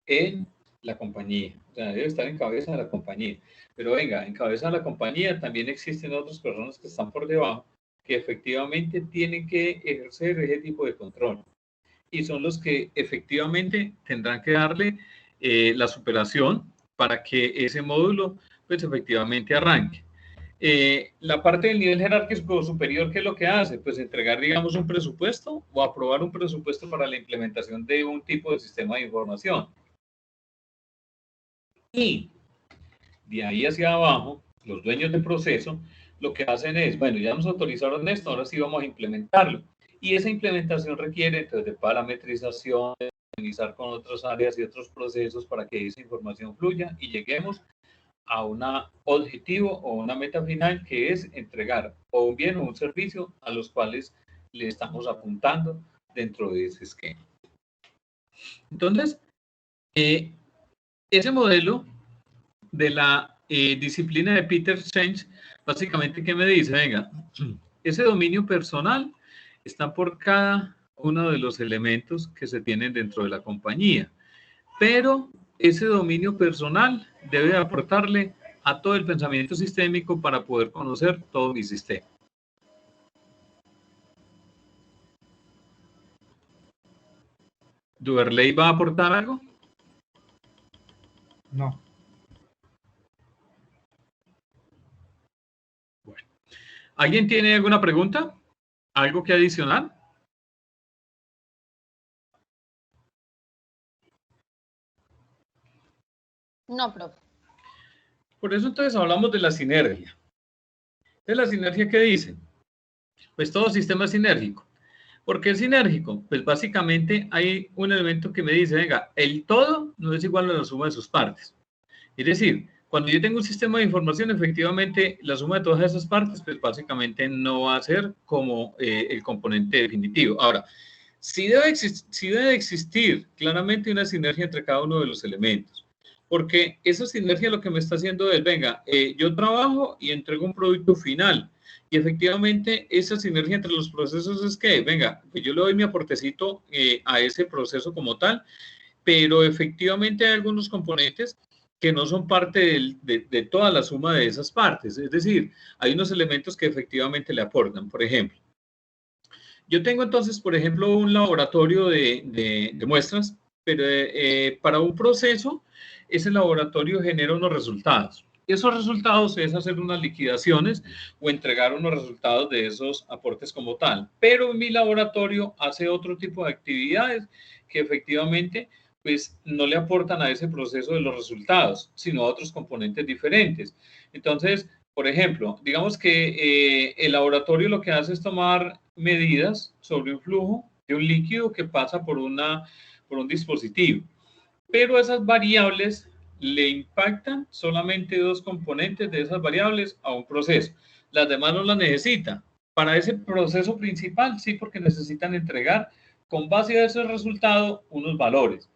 en la compañía, o sea, debe estar en cabeza de la compañía. Pero venga, en cabeza de la compañía también existen otras personas que están por debajo que efectivamente tienen que ejercer ese tipo de control. Y son los que efectivamente tendrán que darle la superación para que ese módulo pues efectivamente arranque. La parte del nivel jerárquico superior, ¿qué es lo que hace? Pues entregar, digamos, un presupuesto o aprobar un presupuesto para la implementación de un tipo de sistema de información. Y de ahí hacia abajo, los dueños del proceso, lo que hacen es, bueno, ya nos autorizaron esto, ahora sí vamos a implementarlo. Y esa implementación requiere entonces de parametrización, de organizar con otras áreas y otros procesos para que esa información fluya y lleguemos a un objetivo o una meta final que es entregar o un bien o un servicio a los cuales le estamos apuntando dentro de ese esquema. Entonces, ese modelo de la disciplina de Peter Senge, básicamente, ¿qué me dice? Venga, ese dominio personal está por cada uno de los elementos que se tienen dentro de la compañía, pero ese dominio personal debe aportarle a todo el pensamiento sistémico para poder conocer todo mi sistema. ¿Duverley va a aportar algo? No. Bueno. ¿Alguien tiene alguna pregunta? ¿Algo que adicionar? No, profe. Por eso entonces hablamos de la sinergia. ¿De la sinergia qué dicen? Pues todo sistema es sinérgico. ¿Por qué es sinérgico? Pues básicamente hay un elemento que me dice, venga, el todo no es igual a la suma de sus partes. Es decir, cuando yo tengo un sistema de información, efectivamente, la suma de todas esas partes, pues básicamente no va a ser como el componente definitivo. Ahora, sí debe existir claramente una sinergia entre cada uno de los elementos, porque esa sinergia lo que me está haciendo es, venga, yo trabajo y entrego un producto final, y efectivamente esa sinergia entre los procesos es que, venga, pues yo le doy mi aportecito a ese proceso como tal, pero efectivamente hay algunos componentes que no son parte de toda la suma de esas partes. Es decir, hay unos elementos que efectivamente le aportan. Por ejemplo, yo tengo entonces, por ejemplo, un laboratorio de muestras, pero para un proceso, ese laboratorio genera unos resultados. Esos resultados es hacer unas liquidaciones o entregar unos resultados de esos aportes como tal. Pero mi laboratorio hace otro tipo de actividades que efectivamente pues no le aportan a ese proceso de los resultados, sino a otros componentes diferentes. Entonces, por ejemplo, digamos que el laboratorio lo que hace es tomar medidas sobre un flujo de un líquido que pasa por un dispositivo, pero esas variables le impactan solamente dos componentes de esas variables a un proceso. Las demás no las necesitan. Para ese proceso principal, sí, porque necesitan entregar con base a ese resultado unos valores.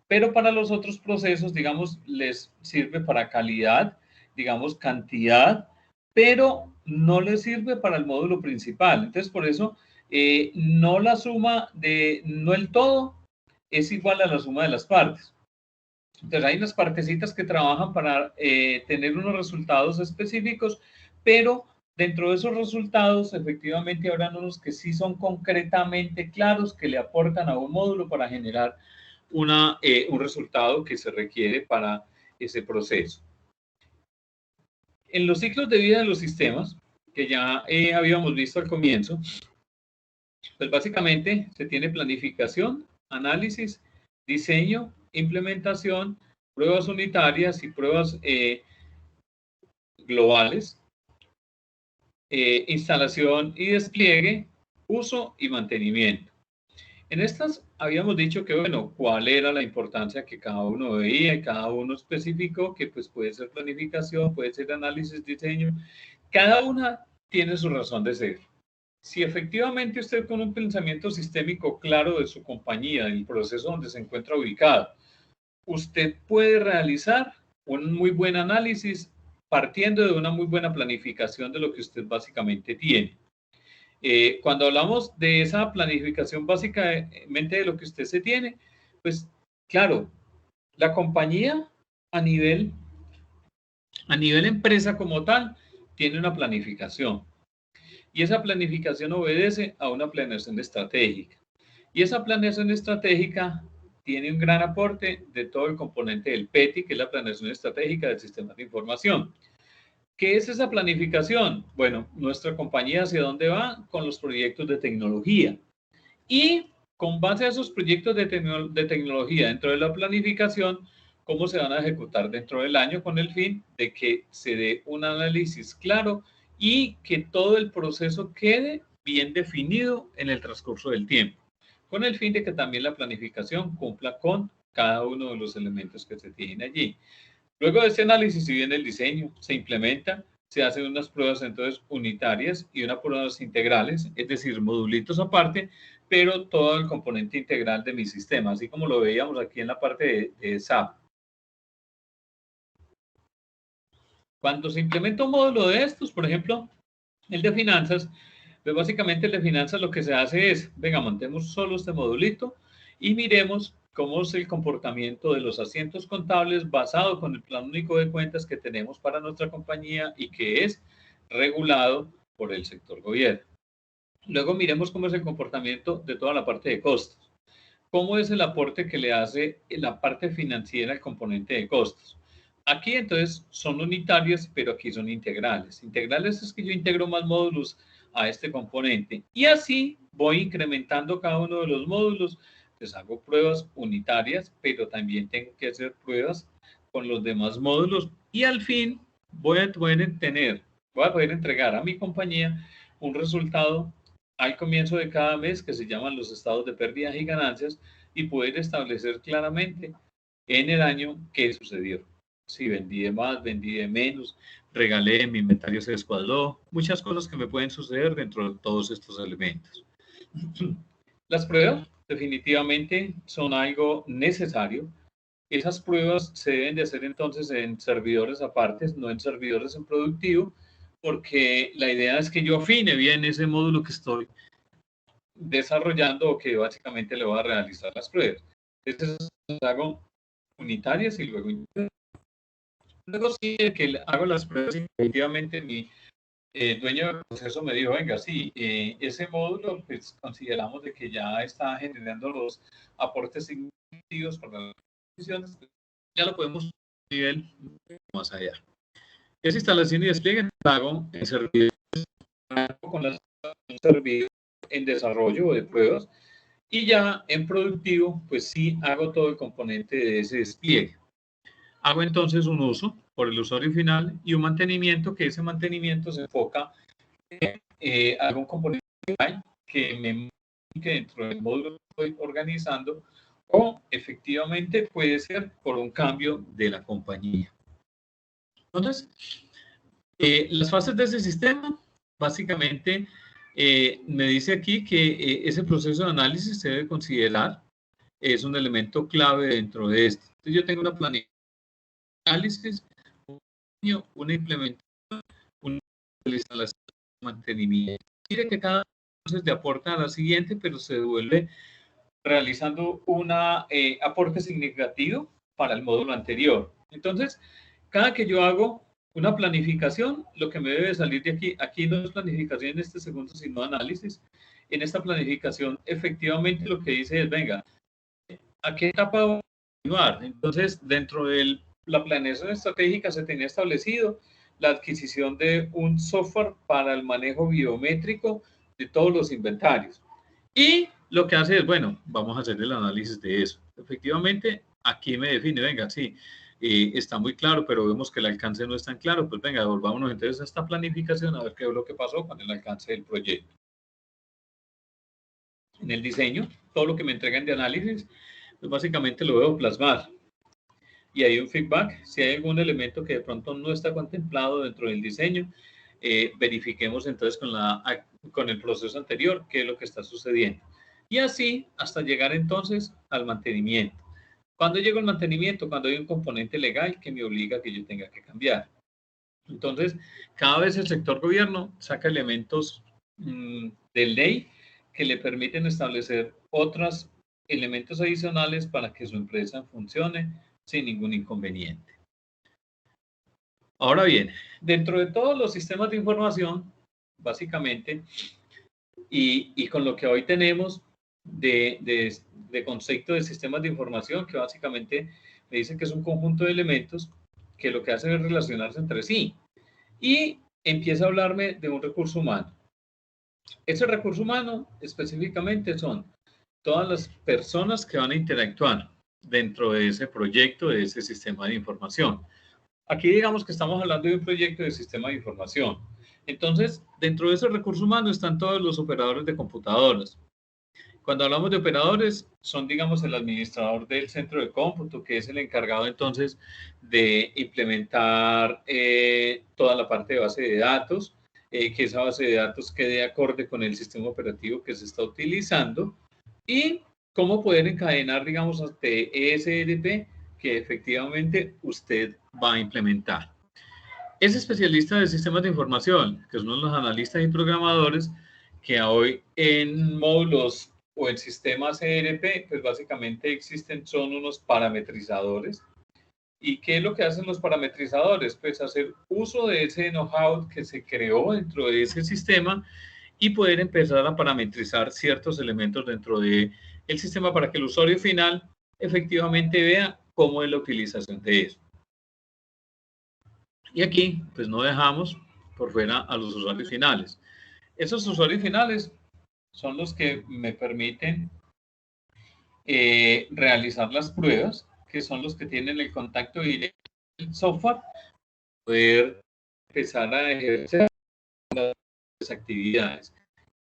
Pero para los otros procesos, digamos, les sirve para calidad, digamos, cantidad, pero no les sirve para el módulo principal. Entonces, por eso, no la suma no el todo es igual a la suma de las partes. Entonces, hay unas partecitas que trabajan para tener unos resultados específicos, pero dentro de esos resultados, efectivamente, habrán unos que sí son concretamente claros, que le aportan a un módulo para generar un resultado que se requiere para ese proceso. En los ciclos de vida de los sistemas, que ya habíamos visto al comienzo, pues básicamente se tiene planificación, análisis, diseño, implementación, pruebas unitarias y pruebas globales, instalación y despliegue, uso y mantenimiento. En estas habíamos dicho que, bueno, cuál era la importancia que cada uno veía, cada uno especificó que pues puede ser planificación, puede ser análisis, diseño. Cada una tiene su razón de ser. Si efectivamente usted con un pensamiento sistémico claro de su compañía, del proceso donde se encuentra ubicado, usted puede realizar un muy buen análisis partiendo de una muy buena planificación de lo que usted básicamente tiene. Cuando hablamos de esa planificación básicamente de lo que usted se tiene, pues claro, la compañía a nivel empresa como tal tiene una planificación y esa planificación obedece a una planeación estratégica y esa planeación estratégica tiene un gran aporte de todo el componente del PETI, que es la planeación estratégica del sistema de información. ¿Qué es esa planificación? Bueno, nuestra compañía hacia dónde va con los proyectos de tecnología. Y con base a esos proyectos de tecnología dentro de la planificación, cómo se van a ejecutar dentro del año con el fin de que se dé un análisis claro y que todo el proceso quede bien definido en el transcurso del tiempo, con el fin de que también la planificación cumpla con cada uno de los elementos que se tienen allí. Luego de este análisis, si viene el diseño, se implementa, se hacen unas pruebas entonces unitarias y unas pruebas integrales, es decir, modulitos aparte, pero todo el componente integral de mi sistema, así como lo veíamos aquí en la parte de SAP. Cuando se implementa un módulo de estos, por ejemplo, el de finanzas, pues básicamente el de finanzas lo que se hace es, venga, montemos solo este modulito y miremos cómo es el comportamiento de los asientos contables basado con el plan único de cuentas que tenemos para nuestra compañía y que es regulado por el sector gobierno. Luego miremos cómo es el comportamiento de toda la parte de costos. ¿Cómo es el aporte que le hace la parte financiera al componente de costos? Aquí entonces son unitarios, pero aquí son integrales. Integrales es que yo integro más módulos a este componente y así voy incrementando cada uno de los módulos. Pues hago pruebas unitarias, pero también tengo que hacer pruebas con los demás módulos y al fin voy a poder entregar a mi compañía un resultado al comienzo de cada mes que se llaman los estados de pérdidas y ganancias y poder establecer claramente en el año qué sucedió. Si vendí de más, vendí de menos, regalé, mi inventario se descuadró, muchas cosas que me pueden suceder dentro de todos estos elementos. Las pruebas definitivamente son algo necesario. Esas pruebas se deben de hacer entonces en servidores apartes, no en servidores en productivo, porque la idea es que yo afine bien ese módulo que estoy desarrollando o que básicamente le voy a realizar las pruebas. Esas hago unitarias y luego individuales. Luego sí, el que hago las pruebas, efectivamente mi dueño del proceso me dijo, venga, sí, ese módulo pues consideramos de que ya está generando los aportes significativos para las decisiones, ya lo podemos a nivel más allá. Esa instalación y despliegue hago en servidores con las servidores en desarrollo de pruebas y ya en productivo pues sí hago todo el componente de ese despliegue. Hago entonces un uso por el usuario final y un mantenimiento, que ese mantenimiento se enfoca en algún componente que me que dentro del módulo que estoy organizando, o efectivamente puede ser por un cambio de la compañía. Entonces, las fases de ese sistema, básicamente, me dice aquí que ese proceso de análisis se debe considerar, es un elemento clave dentro de esto. Entonces, yo tengo una planificación de análisis, una implementación, una instalación, mantenimiento. Mire que cada entonces le aporta a la siguiente, pero se devuelve realizando un aporte significativo para el módulo anterior. Entonces, cada que yo hago una planificación, lo que me debe salir de aquí no es planificación en este segundo, sino análisis. En esta planificación, efectivamente, lo que dice es, venga, ¿a qué etapa vamos a continuar? Entonces, dentro de la planeación estratégica se tenía establecido la adquisición de un software para el manejo biométrico de todos los inventarios. Y lo que hace es, bueno, vamos a hacer el análisis de eso. Efectivamente, aquí me define, venga, sí, está muy claro, pero vemos que el alcance no es tan claro, pues venga, volvámonos entonces a esta planificación a ver qué es lo que pasó con el alcance del proyecto. En el diseño, todo lo que me entregan de análisis, pues básicamente lo veo plasmar. Y hay un feedback, si hay algún elemento que de pronto no está contemplado dentro del diseño, verifiquemos entonces con el proceso anterior qué es lo que está sucediendo. Y así hasta llegar entonces al mantenimiento. ¿Cuándo llega el mantenimiento? Cuando hay un componente legal que me obliga a que yo tenga que cambiar. Entonces, cada vez el sector gobierno saca elementos de ley que le permiten establecer otros elementos adicionales para que su empresa funcione sin ningún inconveniente. Ahora bien, dentro de todos los sistemas de información, básicamente, y con lo que hoy tenemos de concepto de sistemas de información, que básicamente me dice que es un conjunto de elementos que lo que hacen es relacionarse entre sí. Y empieza a hablarme de un recurso humano. Ese recurso humano específicamente son todas las personas que van a interactuar dentro de ese proyecto, de ese sistema de información. Aquí digamos que estamos hablando de un proyecto de sistema de información. Entonces, dentro de ese recurso humano están todos los operadores de computadoras. Cuando hablamos de operadores, son, digamos, el administrador del centro de cómputo, que es el encargado entonces de implementar toda la parte de base de datos, que esa base de datos quede acorde con el sistema operativo que se está utilizando y cómo poder encadenar, digamos, ante ESLP que efectivamente usted va a implementar. Es especialista de sistemas de información, que son los analistas y programadores que hoy en módulos o en sistemas ERP, pues básicamente existen, son unos parametrizadores. ¿Y qué es lo que hacen los parametrizadores? Pues hacer uso de ese know-how que se creó dentro de ese sistema y poder empezar a parametrizar ciertos elementos dentro del sistema para que el usuario final efectivamente vea cómo es la utilización de eso. Y aquí, pues no dejamos por fuera a los usuarios finales. Esos usuarios finales son los que me permiten realizar las pruebas, que son los que tienen el contacto directo con el software, poder empezar a ejercer las actividades.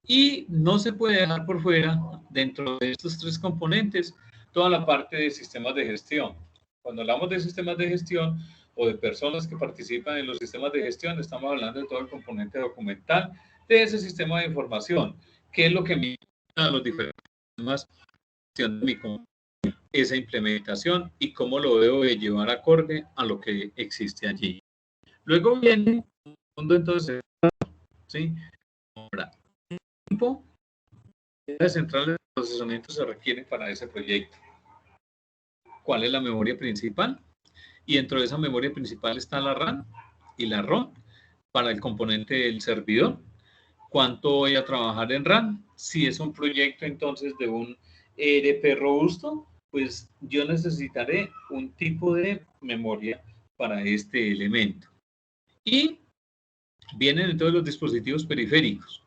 Y no se puede dejar por fuera, dentro de estos tres componentes, toda la parte de sistemas de gestión. Cuando hablamos de sistemas de gestión o de personas que participan en los sistemas de gestión, estamos hablando de todo el componente documental de ese sistema de información, que es lo que me da a los diferentes sistemas de mi compañía, esa implementación y cómo lo debo de llevar acorde a lo que existe allí. Luego viene un mundo entonces, ¿sí? Ahora, tiempo, las centrales de procesamiento se requieren para ese proyecto. cuál es la memoria principal, y dentro de esa memoria principal está la RAM y la ROM para el componente del servidor. ¿Cuánto voy a trabajar en RAM? Si es un proyecto entonces de un ERP robusto, pues yo necesitaré un tipo de memoria para este elemento. Y vienen entonces los dispositivos periféricos.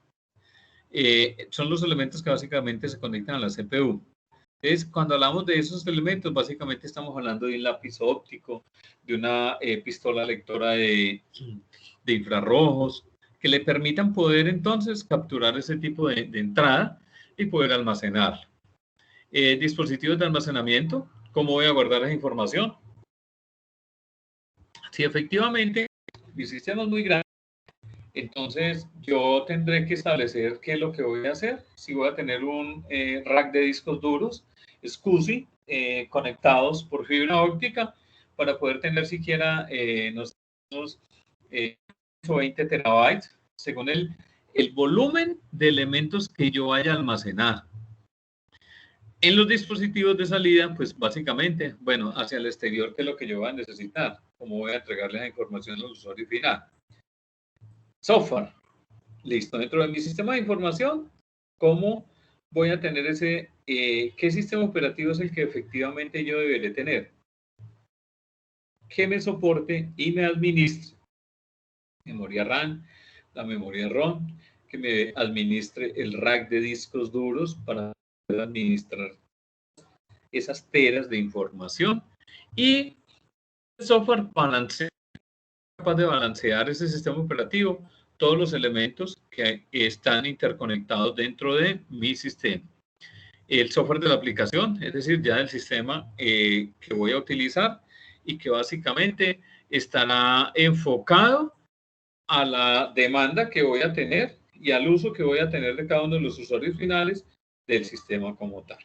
Son los elementos que básicamente se conectan a la CPU. Entonces, cuando hablamos de esos elementos, básicamente estamos hablando de un lápiz óptico, de una pistola lectora de infrarrojos, que le permitan poder entonces capturar ese tipo de entrada y poder almacenarlo. Dispositivos de almacenamiento, ¿cómo voy a guardar esa información? Si efectivamente mi sistema es muy grande, entonces yo tendré que establecer qué es lo que voy a hacer. Si voy a tener un rack de discos duros, SCSI, conectados por fibra óptica, para poder tener siquiera unos 20 terabytes, según el volumen de elementos que yo vaya a almacenar. En los dispositivos de salida, pues básicamente, bueno, hacia el exterior, que es lo que yo voy a necesitar, cómo voy a entregarle la información al usuario final. Software, listo, dentro de mi sistema de información, ¿cómo voy a tener ese, qué sistema operativo es el que efectivamente yo deberé tener? Que me soporte y me administre memoria RAM, la memoria ROM, que me administre el rack de discos duros para poder administrar esas teras de información, y el software capaz de balancear ese sistema operativo, todos los elementos que están interconectados dentro de mi sistema. El software de la aplicación, es decir, ya el sistema que voy a utilizar y que básicamente estará enfocado a la demanda que voy a tener y al uso que voy a tener de cada uno de los usuarios finales del sistema como tal.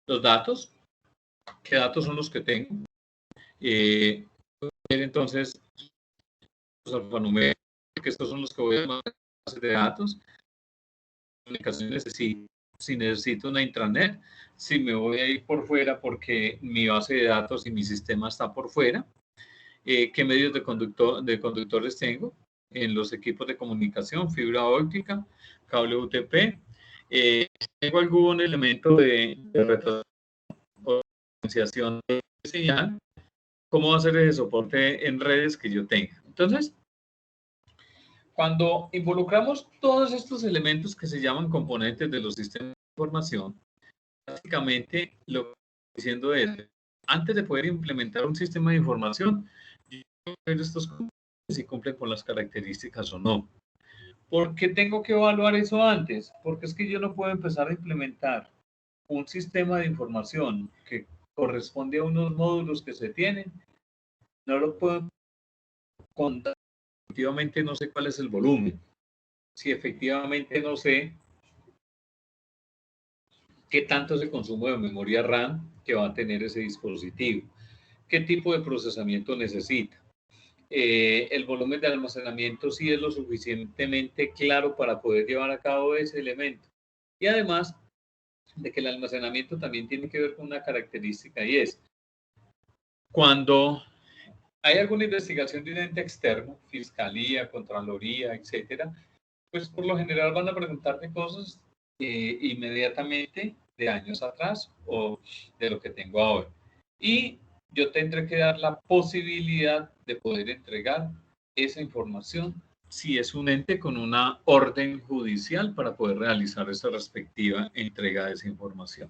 Los datos, ¿qué datos son los que tengo? Entonces, los alfanuméricos, que estos son los que voy a mandar a base de datos. Comunicaciones, si necesito una intranet, si me voy a ir por fuera porque mi base de datos y mi sistema está por fuera. ¿Qué medios de conductores tengo en los equipos de comunicación? Fibra óptica, cable UTP. ¿Tengo algún elemento de retroalimentación de señal? ¿Cómo va a ser el soporte en redes que yo tenga? Entonces, cuando involucramos todos estos elementos que se llaman componentes de los sistemas de información, básicamente lo que estoy diciendo es, antes de poder implementar un sistema de información, estos si cumplen con las características o no. ¿Por qué tengo que evaluar eso antes? Porque es que yo no puedo empezar a implementar un sistema de información que corresponde a unos módulos que se tienen. No lo puedo contar. Efectivamente no sé cuál es el volumen. Si efectivamente no sé qué tanto es el consumo de memoria RAM que va a tener ese dispositivo. ¿Qué tipo de procesamiento necesita? El volumen de almacenamiento sí es lo suficientemente claro para poder llevar a cabo ese elemento. Y además de que el almacenamiento también tiene que ver con una característica, y es cuando hay alguna investigación de un ente externo, fiscalía, contraloría, etcétera, pues por lo general van a preguntarme cosas inmediatamente de años atrás o de lo que tengo ahora. Y yo tendré que dar la posibilidad de poder entregar esa información si es un ente con una orden judicial para poder realizar esa respectiva entrega de esa información.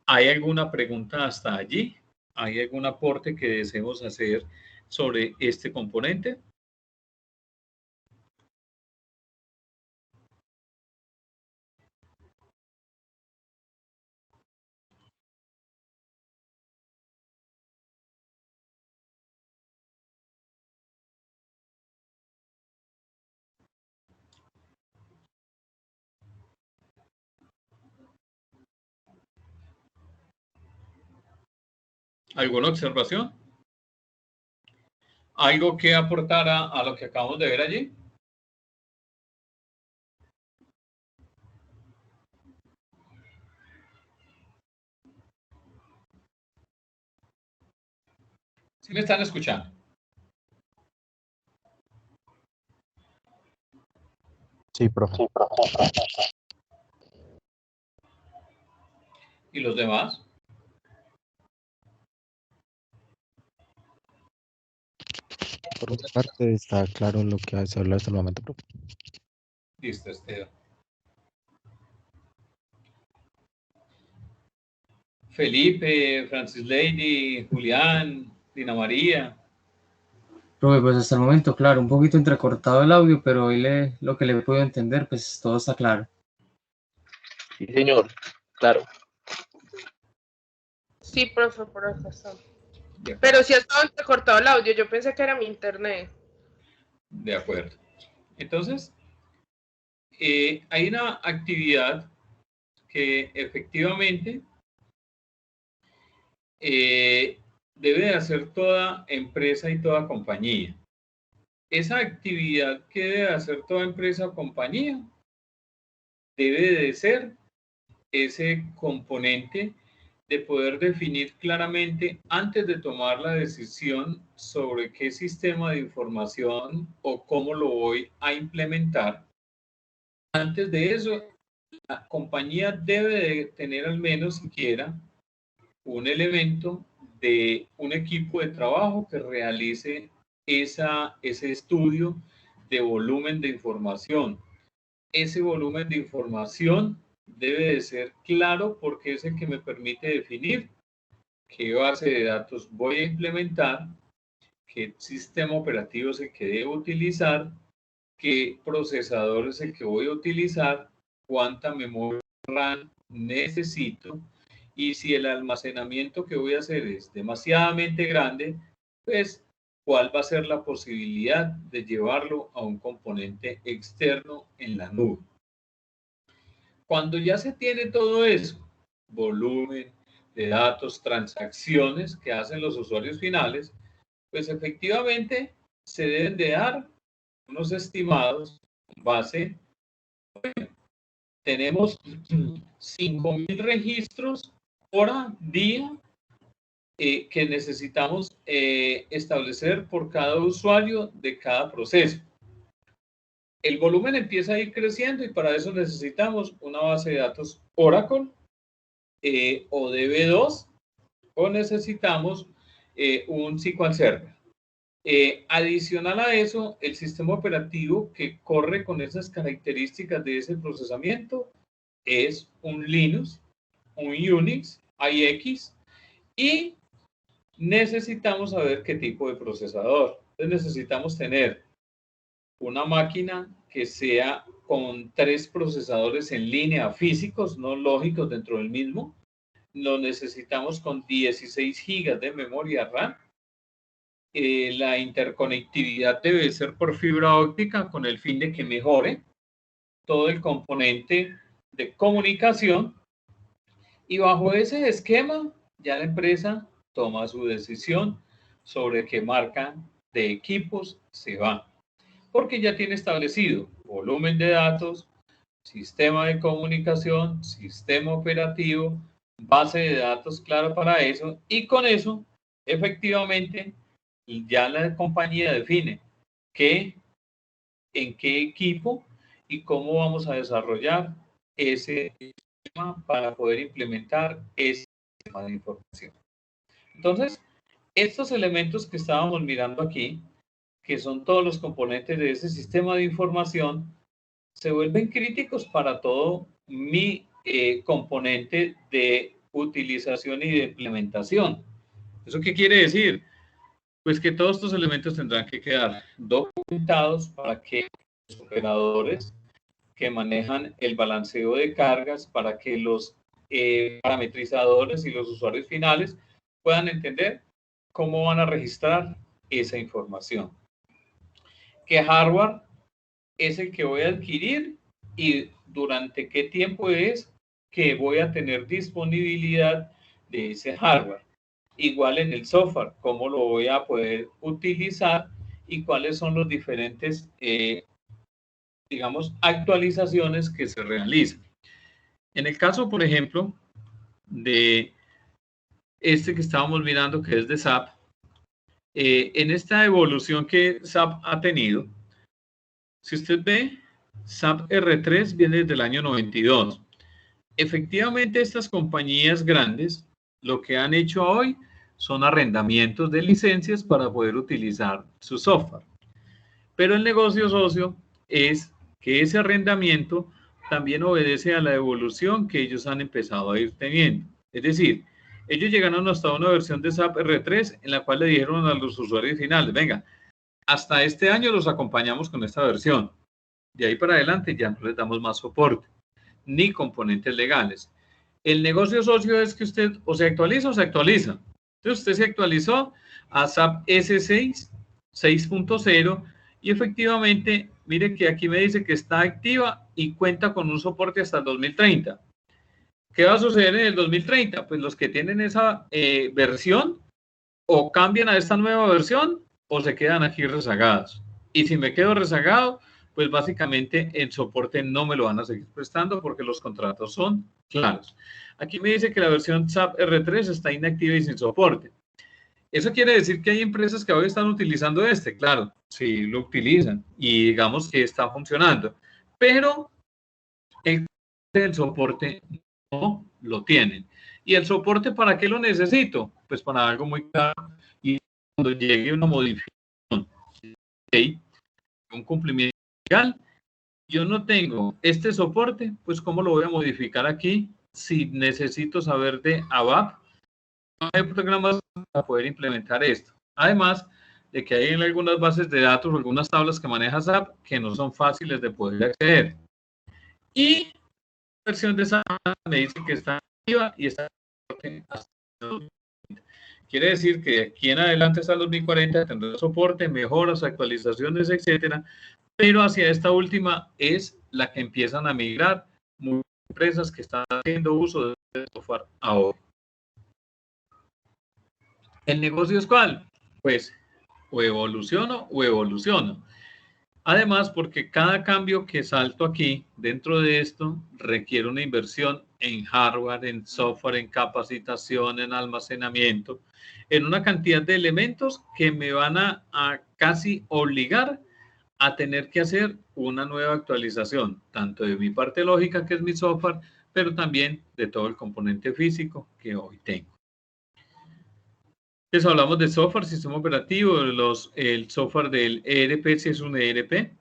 ¿Hay alguna pregunta hasta allí? ¿Hay algún aporte que deseemos hacer sobre este componente? ¿Alguna observación? ¿Algo que aportar a lo que acabamos de ver allí? ¿Sí me están escuchando? Sí, profe. ¿Y los demás? Por mi parte está claro lo que se habló hasta el momento, profe. Listo, Esteban. Felipe, Francis Lady, Julián, Dina María. Profe, pues hasta el momento, claro, un poquito entrecortado el audio, pero hoy lo que le puedo entender, pues todo está claro. Sí, señor, claro. Sí, profesor. Pero sí ha estado entrecortado el audio, yo pensé que era mi internet. De acuerdo. Entonces, hay una actividad que efectivamente debe de hacer toda empresa y toda compañía. Esa actividad que debe hacer toda empresa o compañía debe de ser ese componente de poder definir claramente antes de tomar la decisión sobre qué sistema de información o cómo lo voy a implementar. Antes de eso, la compañía debe de tener al menos siquiera un elemento de un equipo de trabajo que realice ese estudio de volumen de información. Ese volumen de información debe de ser claro porque es el que me permite definir qué base de datos voy a implementar, qué sistema operativo es el que debo utilizar, qué procesador es el que voy a utilizar, cuánta memoria RAM necesito y si el almacenamiento que voy a hacer es demasiadamente grande, pues cuál va a ser la posibilidad de llevarlo a un componente externo en la nube. Cuando ya se tiene todo eso, volumen de datos, transacciones que hacen los usuarios finales, pues efectivamente se deben de dar unos estimados en base. Tenemos 5.000 registros hora, día, que necesitamos establecer por cada usuario de cada proceso. El volumen empieza a ir creciendo y para eso necesitamos una base de datos Oracle o DB2 o necesitamos un SQL Server. Adicional a eso, el sistema operativo que corre con esas características de ese procesamiento es un Linux, un Unix, IX y necesitamos saber qué tipo de procesador. Entonces necesitamos tener una máquina que sea con 3 procesadores en línea físicos, no lógicos dentro del mismo. Lo necesitamos con 16 GB de memoria RAM. La interconectividad debe ser por fibra óptica con el fin de que mejore todo el componente de comunicación. Y bajo ese esquema, ya la empresa toma su decisión sobre qué marca de equipos se va. Porque ya tiene establecido volumen de datos, sistema de comunicación, sistema operativo, base de datos clara para eso. Y con eso, efectivamente, ya la compañía define en qué equipo y cómo vamos a desarrollar ese sistema para poder implementar ese sistema de información. Entonces, estos elementos que estábamos mirando aquí, que son todos los componentes de ese sistema de información, se vuelven críticos para todo mi componente de utilización y de implementación. ¿Eso qué quiere decir? Pues que todos estos elementos tendrán que quedar documentados para que los operadores que manejan el balanceo de cargas, para que los parametrizadores y los usuarios finales puedan entender cómo van a registrar esa información. ¿Qué hardware es el que voy a adquirir y durante qué tiempo es que voy a tener disponibilidad de ese hardware? Igual en el software, cómo lo voy a poder utilizar y cuáles son los diferentes, digamos, actualizaciones que se realizan. En el caso, por ejemplo, de este que estábamos mirando, que es de SAP, en esta evolución que SAP ha tenido, si usted ve, SAP R3 viene desde el año 92. Efectivamente, estas compañías grandes lo que han hecho hoy son arrendamientos de licencias para poder utilizar su software. Pero el negocio socio es que ese arrendamiento también obedece a la evolución que ellos han empezado a ir teniendo. Es decir, ellos llegaron hasta una versión de SAP R3 en la cual le dijeron a los usuarios finales, venga, hasta este año los acompañamos con esta versión. De ahí para adelante ya no les damos más soporte, ni componentes legales. El negocio socio es que usted o se actualiza o se actualiza. Entonces usted se actualizó a SAP S6, 6.0 y efectivamente, mire que aquí me dice que está activa y cuenta con un soporte hasta el 2030. ¿Qué va a suceder en el 2030? Pues los que tienen esa versión o cambian a esta nueva versión o se quedan aquí rezagados. Y si me quedo rezagado, pues básicamente el soporte no me lo van a seguir prestando porque los contratos son claros. Aquí me dice que la versión SAP R3 está inactiva y sin soporte. Eso quiere decir que hay empresas que hoy están utilizando claro, sí lo utilizan y digamos que está funcionando, pero el soporte no lo tienen. ¿Y el soporte para qué lo necesito? Pues para algo muy claro y cuando llegue una modificación, un cumplimiento legal, yo no tengo este soporte, pues ¿cómo lo voy a modificar aquí si necesito saber de ABAP? No hay programas para poder implementar esto. Además de que hay en algunas bases de datos o algunas tablas que maneja SAP que no son fáciles de poder acceder. Y la versión de SAP me dice que está activa y está hasta 2040. Quiere decir que de aquí en adelante hasta el 2040 tendrá soporte, mejoras, actualizaciones, etcétera. Pero hacia esta última es la que empiezan a migrar muchas empresas que están haciendo uso de este software ahora. ¿El negocio es cuál? Pues o evoluciono o evoluciono. Además, porque cada cambio que salto aquí dentro de esto requiere una inversión en hardware, en software, en capacitación, en almacenamiento, en una cantidad de elementos que me van a casi obligar a tener que hacer una nueva actualización, tanto de mi parte lógica, que es mi software, pero también de todo el componente físico que hoy tengo. Entonces hablamos de software, sistema operativo, el software del ERP, si es un ERP,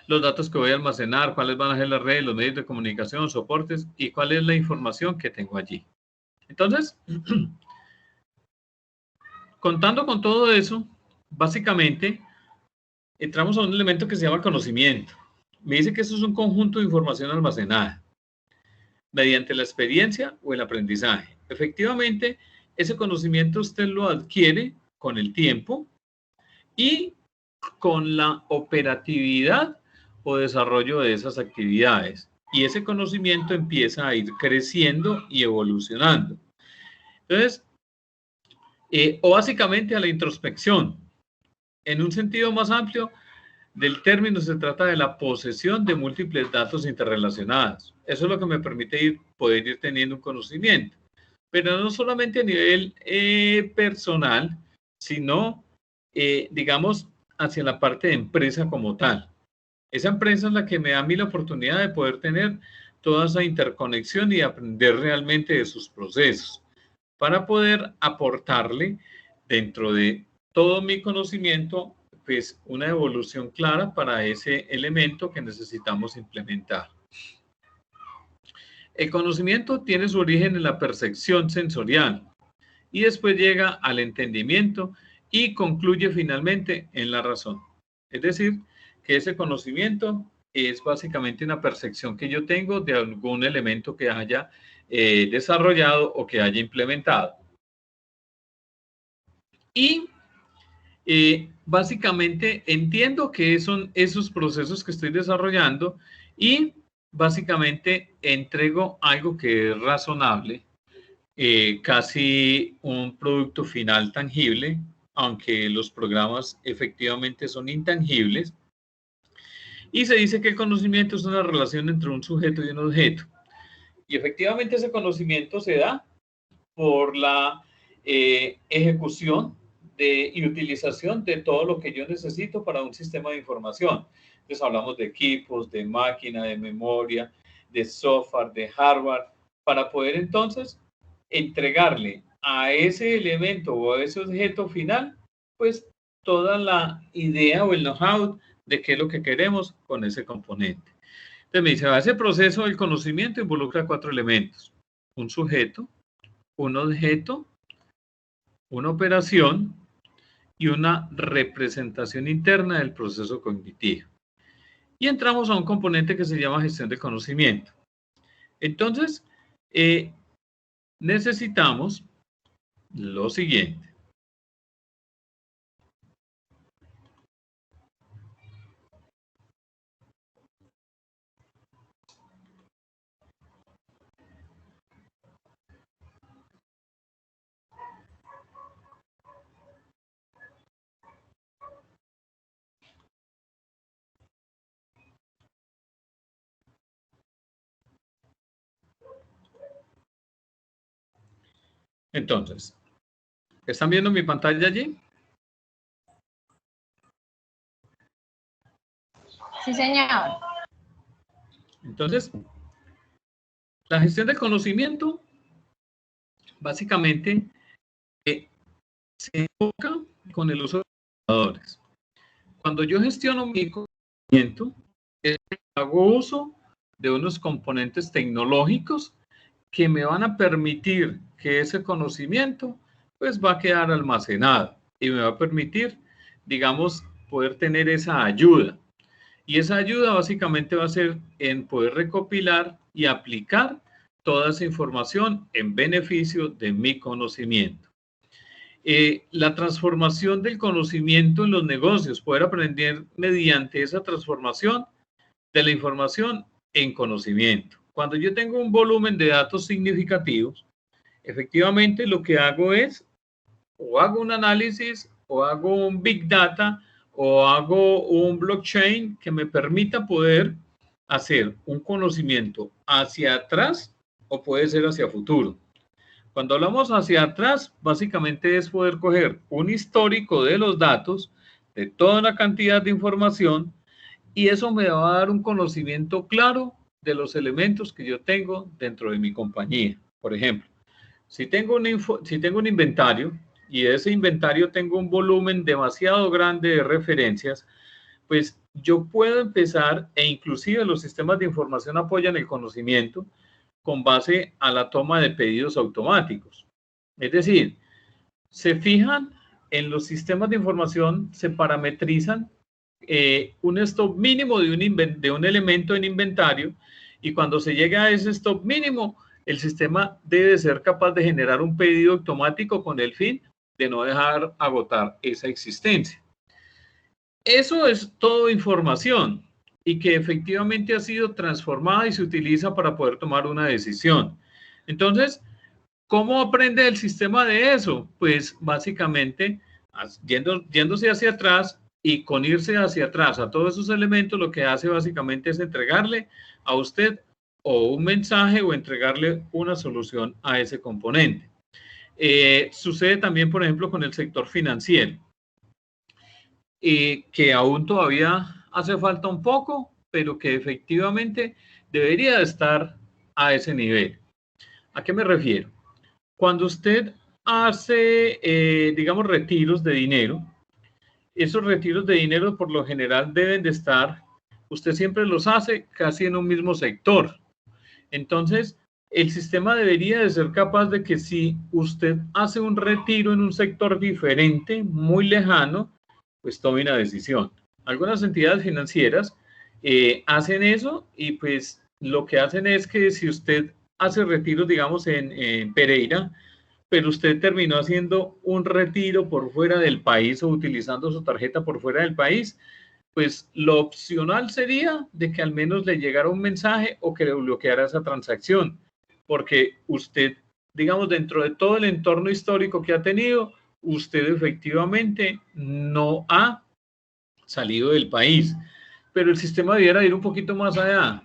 los datos que voy a almacenar, cuáles van a ser las redes, los medios de comunicación, soportes y cuál es la información que tengo allí. Entonces, contando con todo eso, básicamente, entramos a un elemento que se llama conocimiento. Me dice que eso es un conjunto de información almacenada mediante la experiencia o el aprendizaje. Efectivamente, ese conocimiento usted lo adquiere con el tiempo y con la operatividad o desarrollo de esas actividades. Y ese conocimiento empieza a ir creciendo y evolucionando. Entonces, o básicamente a la introspección. En un sentido más amplio del término, se trata de la posesión de múltiples datos interrelacionados. Eso es lo que me permite poder ir teniendo un conocimiento. Pero no solamente a nivel personal, sino, digamos, hacia la parte de empresa como tal. Esa empresa es la que me da a mí la oportunidad de poder tener toda esa interconexión y aprender realmente de sus procesos para poder aportarle dentro de todo mi conocimiento, pues una evolución clara para ese elemento que necesitamos implementar. El conocimiento tiene su origen en la percepción sensorial y después llega al entendimiento y concluye finalmente en la razón. Es decir, que ese conocimiento es básicamente una percepción que yo tengo de algún elemento que haya desarrollado o que haya implementado. Y básicamente entiendo que son esos procesos que estoy desarrollando y básicamente entrego algo que es razonable, casi un producto final tangible, aunque los programas efectivamente son intangibles. Y se dice que el conocimiento es una relación entre un sujeto y un objeto. Y efectivamente ese conocimiento se da por la ejecución y utilización de todo lo que yo necesito para un sistema de información. Entonces hablamos de equipos, de máquina, de memoria, de software, de hardware, para poder entonces entregarle a ese elemento o a ese objeto final, pues toda la idea o el know-how de qué es lo que queremos con ese componente. Entonces me dice, ese proceso del conocimiento involucra 4 elementos: un sujeto, un objeto, una operación y una representación interna del proceso cognitivo. Y entramos a un componente que se llama gestión del conocimiento. Entonces, necesitamos lo siguiente. Entonces, ¿están viendo mi pantalla allí? Sí, señor. Entonces, la gestión del conocimiento, básicamente, se enfoca con el uso de computadores. Cuando yo gestiono mi conocimiento, hago uso de unos componentes tecnológicos que me van a permitir que ese conocimiento pues va a quedar almacenado y me va a permitir, digamos, poder tener esa ayuda. Y esa ayuda básicamente va a ser en poder recopilar y aplicar toda esa información en beneficio de mi conocimiento. La transformación del conocimiento en los negocios, poder aprender mediante esa transformación de la información en conocimiento. Cuando yo tengo un volumen de datos significativos, efectivamente lo que hago es, o hago un análisis, o hago un big data, o hago un blockchain que me permita poder hacer un conocimiento hacia atrás o puede ser hacia futuro. Cuando hablamos hacia atrás, básicamente es poder coger un histórico de los datos, de toda una cantidad de información, y eso me va a dar un conocimiento claro de los elementos que yo tengo dentro de mi compañía. Por ejemplo, si tengo un inventario y de ese inventario tengo un volumen demasiado grande de referencias, pues yo puedo empezar, e inclusive los sistemas de información apoyan el conocimiento con base a la toma de pedidos automáticos. Es decir, se fijan en los sistemas de información, se parametrizan un stop mínimo de un elemento en inventario, y cuando se llega a ese stop mínimo, el sistema debe ser capaz de generar un pedido automático con el fin de no dejar agotar esa existencia. Eso es todo información y que efectivamente ha sido transformada y se utiliza para poder tomar una decisión. Entonces, ¿cómo aprende el sistema de eso? Pues básicamente yéndose hacia atrás, y con irse hacia atrás a todos esos elementos, lo que hace básicamente es entregarle a usted o un mensaje o entregarle una solución a ese componente. Sucede también, por ejemplo, con el sector financiero, que aún todavía hace falta un poco, pero que efectivamente debería estar a ese nivel. ¿A qué me refiero? Cuando usted hace, digamos, retiros de dinero, esos retiros de dinero por lo general deben de estar, usted siempre los hace casi en un mismo sector. Entonces, el sistema debería de ser capaz de que si usted hace un retiro en un sector diferente, muy lejano, pues tome una decisión. Algunas entidades financieras hacen eso, y pues lo que hacen es que si usted hace retiros, digamos, en Pereira, pero usted terminó haciendo un retiro por fuera del país o utilizando su tarjeta por fuera del país, pues lo opcional sería de que al menos le llegara un mensaje o que le bloqueara esa transacción, porque usted, digamos, dentro de todo el entorno histórico que ha tenido, usted efectivamente no ha salido del país, pero el sistema debiera ir un poquito más allá,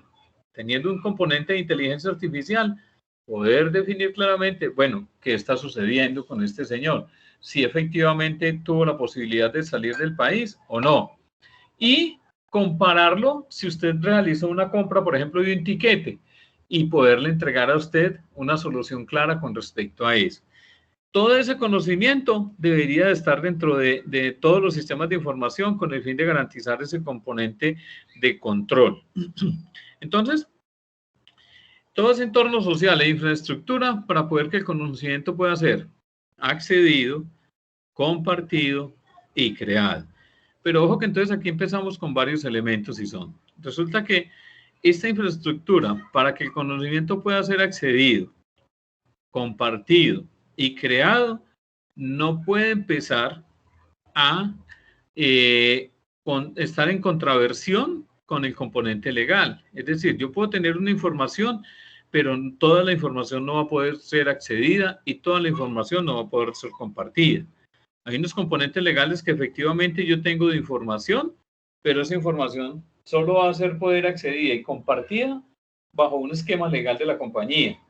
teniendo un componente de inteligencia artificial, poder definir claramente, bueno, qué está sucediendo con este señor. si efectivamente tuvo la posibilidad de salir del país o no. Y compararlo si usted realizó una compra, por ejemplo, de un tiquete, y poderle entregar a usted una solución clara con respecto a eso. Todo ese conocimiento debería de estar dentro de todos los sistemas de información con el fin de garantizar ese componente de control. Entonces, todo ese entorno social e infraestructura para poder que el conocimiento pueda ser accedido, compartido y creado. Pero ojo que entonces aquí empezamos con varios elementos y son. Resulta que esta infraestructura para que el conocimiento pueda ser accedido, compartido y creado, no puede empezar a estar en contraversión con el componente legal. Es decir, yo puedo tener una información, pero toda la información no va a poder ser accedida y toda la información no va a poder ser compartida. Hay unos componentes legales que efectivamente yo tengo de información, pero esa información solo va a ser poder accedida y compartida bajo un esquema legal de la compañía.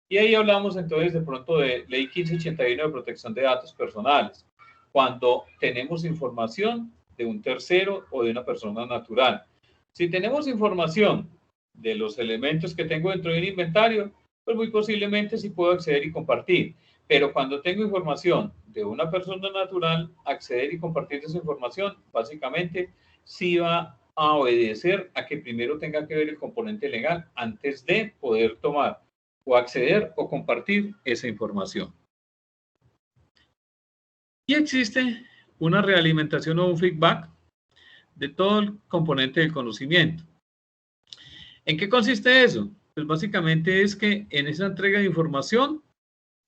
Y ahí hablamos entonces de pronto de Ley 1581 de protección de datos personales, cuando tenemos información de un tercero o de una persona natural. Si tenemos información de los elementos que tengo dentro de un inventario, pues muy posiblemente sí puedo acceder y compartir. Pero cuando tengo información de una persona natural, acceder y compartir esa información, básicamente sí va a obedecer a que primero tenga que ver el componente legal antes de poder tomar o acceder o compartir esa información. Y existe una realimentación o un feedback de todo el componente del conocimiento. ¿En qué consiste eso? Pues básicamente es que en esa entrega de información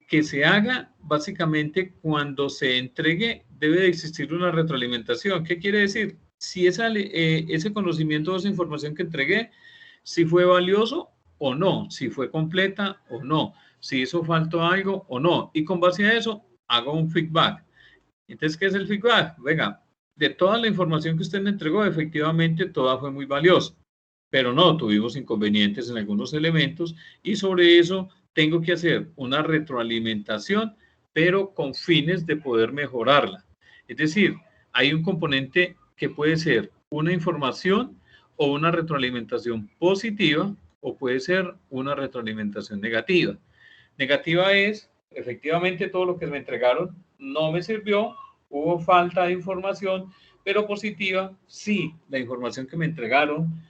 que se haga, básicamente cuando se entregue debe de existir una retroalimentación. ¿Qué quiere decir? Si ese conocimiento o esa información que entregué, si fue valioso o no, si fue completa o no, si hizo falta algo o no. Y con base a eso, hago un feedback. Entonces, ¿qué es el feedback? Venga, de toda la información que usted me entregó, efectivamente, toda fue muy valiosa. Pero no, tuvimos inconvenientes en algunos elementos y sobre eso tengo que hacer una retroalimentación, pero con fines de poder mejorarla. Es decir, hay un componente que puede ser una información o una retroalimentación positiva o puede ser una retroalimentación negativa. Negativa es, efectivamente, todo lo que me entregaron no me sirvió, hubo falta de información, pero positiva, sí, la información que me entregaron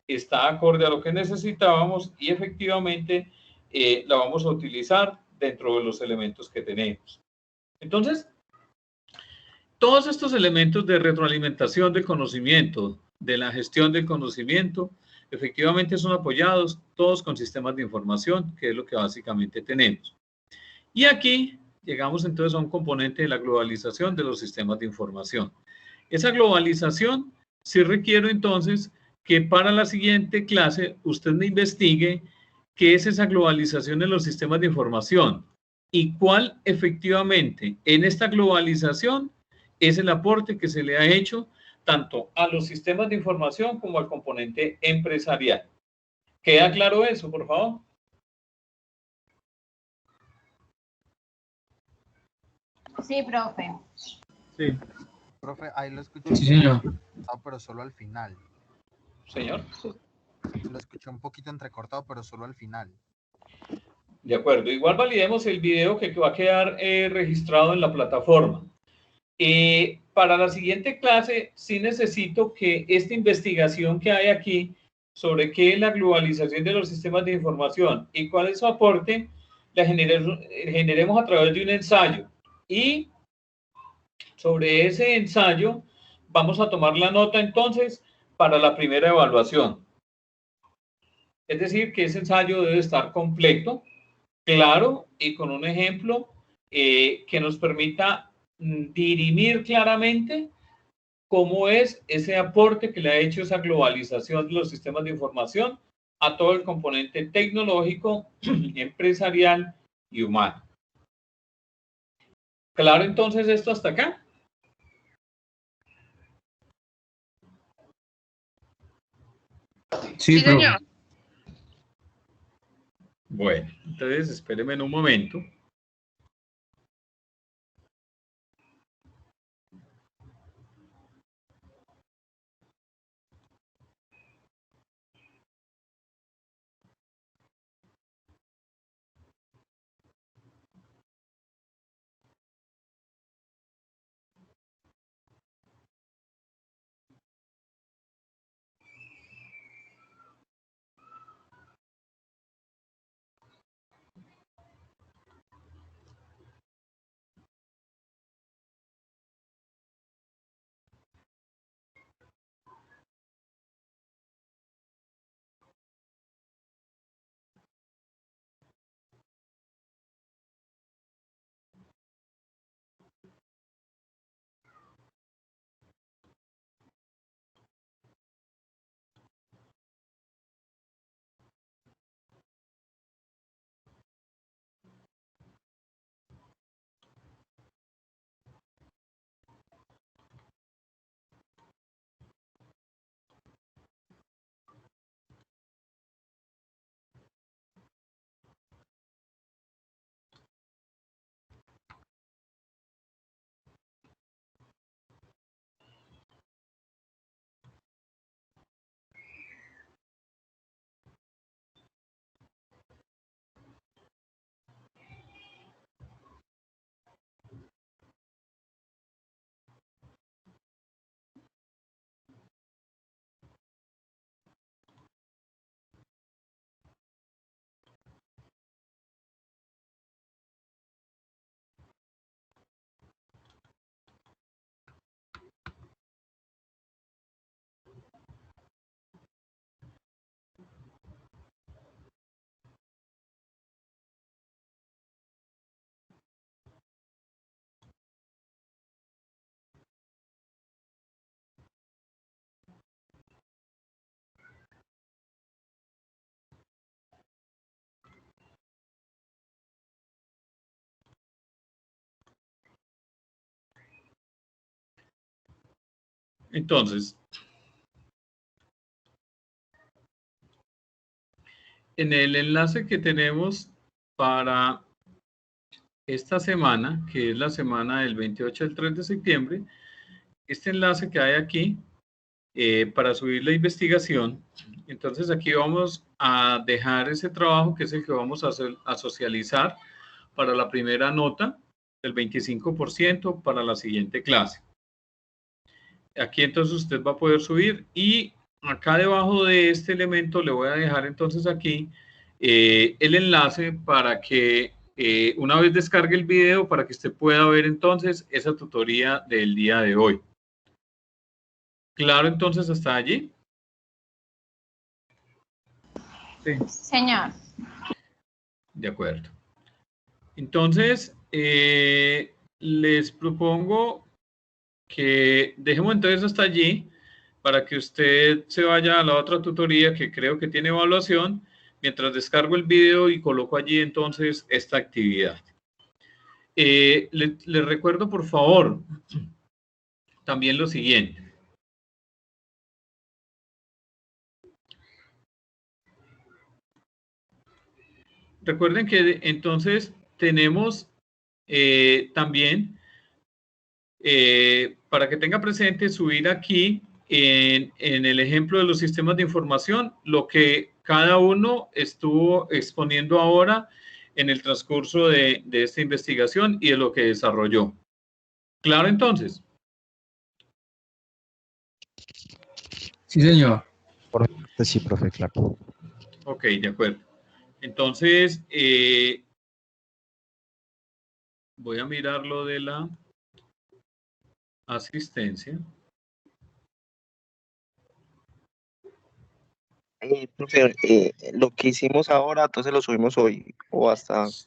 está acorde a lo que necesitábamos y efectivamente la vamos a utilizar dentro de los elementos que tenemos. Entonces, todos estos elementos de retroalimentación del conocimiento, de la gestión del conocimiento, efectivamente son apoyados todos con sistemas de información, que es lo que básicamente tenemos. Y aquí llegamos entonces a un componente de la globalización de los sistemas de información. Esa globalización sí requiere entonces que para la siguiente clase usted me investigue qué es esa globalización en los sistemas de información y cuál efectivamente en esta globalización es el aporte que se le ha hecho tanto a los sistemas de información como al componente empresarial. ¿Queda claro eso, por favor? Sí, profe. Sí. Profe, ahí lo escuché. Sí, señor. Pero solo al final. Señor. Lo escuché un poquito entrecortado, pero solo al final. De acuerdo. Igual validemos el video que va a quedar registrado en la plataforma. Para la siguiente clase, sí necesito que esta investigación que hay aquí sobre qué es la globalización de los sistemas de información y cuál es su aporte, la generemos a través de un ensayo. Y sobre ese ensayo vamos a tomar la nota entonces para la primera evaluación. Es decir, que ese ensayo debe estar completo, claro y con un ejemplo que nos permita dirimir claramente cómo es ese aporte que le ha hecho esa globalización de los sistemas de información a todo el componente tecnológico, empresarial y humano. ¿Claro entonces esto hasta acá? Sí, señor. Bueno, entonces espéreme un momento. Entonces, en el enlace que tenemos para esta semana, que es la semana del 28 al 3 de septiembre, este enlace que hay aquí para subir la investigación, entonces aquí vamos a dejar ese trabajo que es el que vamos a socializar para la primera nota del 25% para la siguiente clase. Aquí entonces usted va a poder subir y acá debajo de este elemento le voy a dejar entonces aquí el enlace para que una vez descargue el video para que usted pueda ver entonces esa tutoría del día de hoy. ¿Claro entonces hasta allí? Sí. Señor. De acuerdo. Entonces, les propongo que dejemos entonces hasta allí para que usted se vaya a la otra tutoría que creo que tiene evaluación, mientras descargo el video y coloco allí entonces esta actividad. Les recuerdo por favor también lo siguiente. Recuerden que entonces tenemos también, para que tenga presente, subir aquí en el ejemplo de los sistemas de información lo que cada uno estuvo exponiendo ahora en el transcurso de esta investigación y de lo que desarrolló. ¿Claro entonces? Sí, señor. Sí, profe, claro. Ok, de acuerdo. Entonces, voy a mirar lo de la asistencia. Profe, lo que hicimos ahora, entonces lo subimos hoy o hasta... Sí,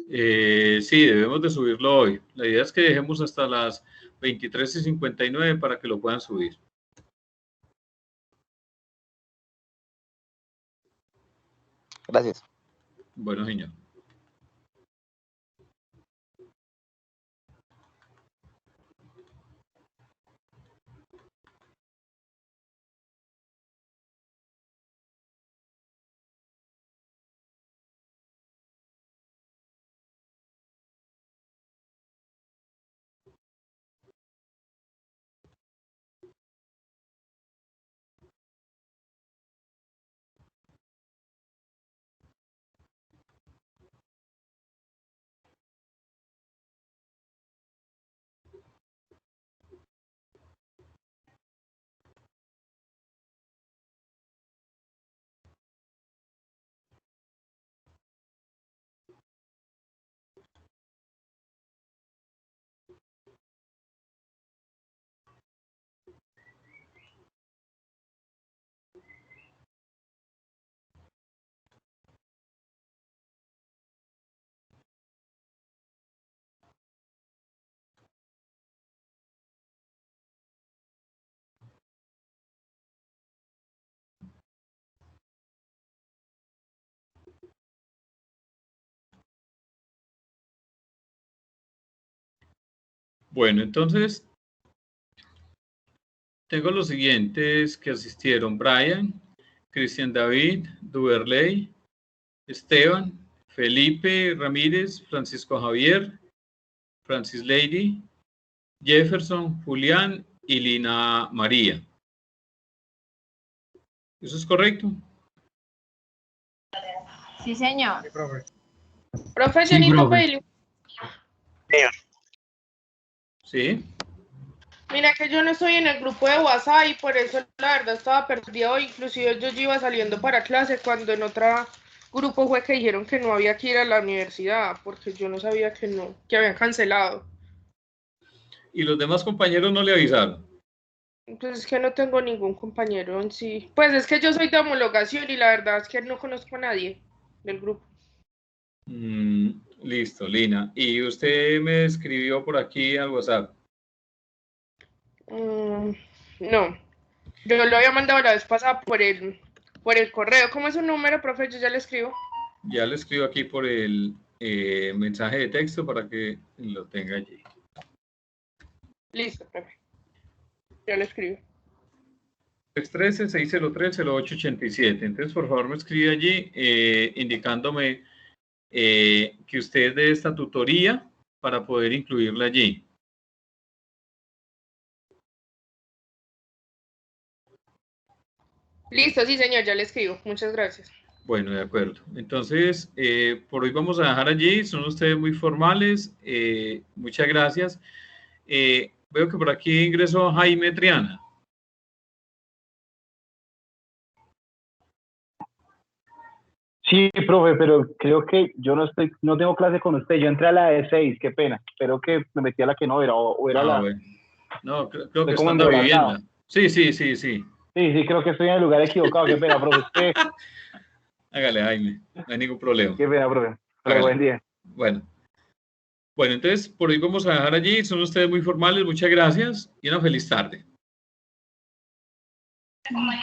debemos de subirlo hoy. La idea es que dejemos hasta las 23:59 para que lo puedan subir. Gracias. Bueno, señor. Bueno, entonces, tengo los siguientes que asistieron: Brian, Cristian David, Duverley, Esteban, Felipe Ramírez, Francisco Javier, Francis Lady, Jefferson, Julián y Lina María. ¿Eso es correcto? Sí, señor. Sí, profe. Profe, yo Sí, necesito profe. pedirle. Sí. Mira que yo no estoy en el grupo de WhatsApp y por eso la verdad estaba perdido. Inclusive yo ya iba saliendo para clase cuando en otro grupo fue que dijeron que no había que ir a la universidad porque yo no sabía que no, que habían cancelado. ¿Y los demás compañeros no le avisaron? Pues es que no tengo ningún compañero en sí. Pues es que yo soy de homologación y la verdad es que no conozco a nadie del grupo. Listo, Lina. ¿Y usted me escribió por aquí al WhatsApp? No, yo lo había mandado la vez pasada por el correo. ¿Cómo es su número, profe? Yo ya le escribo. Ya le escribo aquí por el mensaje de texto para que lo tenga allí. Listo, profe. Ya le escribo. 313-603-0887. Entonces, por favor, me escribe allí indicándome que usted es de esta tutoría para poder incluirla allí. Listo, sí, señor, ya le escribo. Muchas gracias. Bueno, de acuerdo. Entonces, por hoy vamos a dejar allí. Son ustedes muy formales. Muchas gracias. Veo que por aquí ingresó Jaime Triana. Sí, profe, pero creo que yo no tengo clase con usted. Yo entré a la de 6, qué pena. Espero que me metí a la que no era, o era la... Bueno. No, creo que como está en la embolatado. vivienda. Sí. Sí, creo que estoy en el lugar equivocado. Qué pena, profe. Hágale, Jaime. No hay ningún problema. Qué pena, profe. Hágale. Buen día. Bueno, entonces por hoy vamos a dejar allí. Son ustedes muy formales. Muchas gracias y una feliz tarde.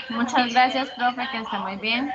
Muchas gracias, profe, que esté muy bien.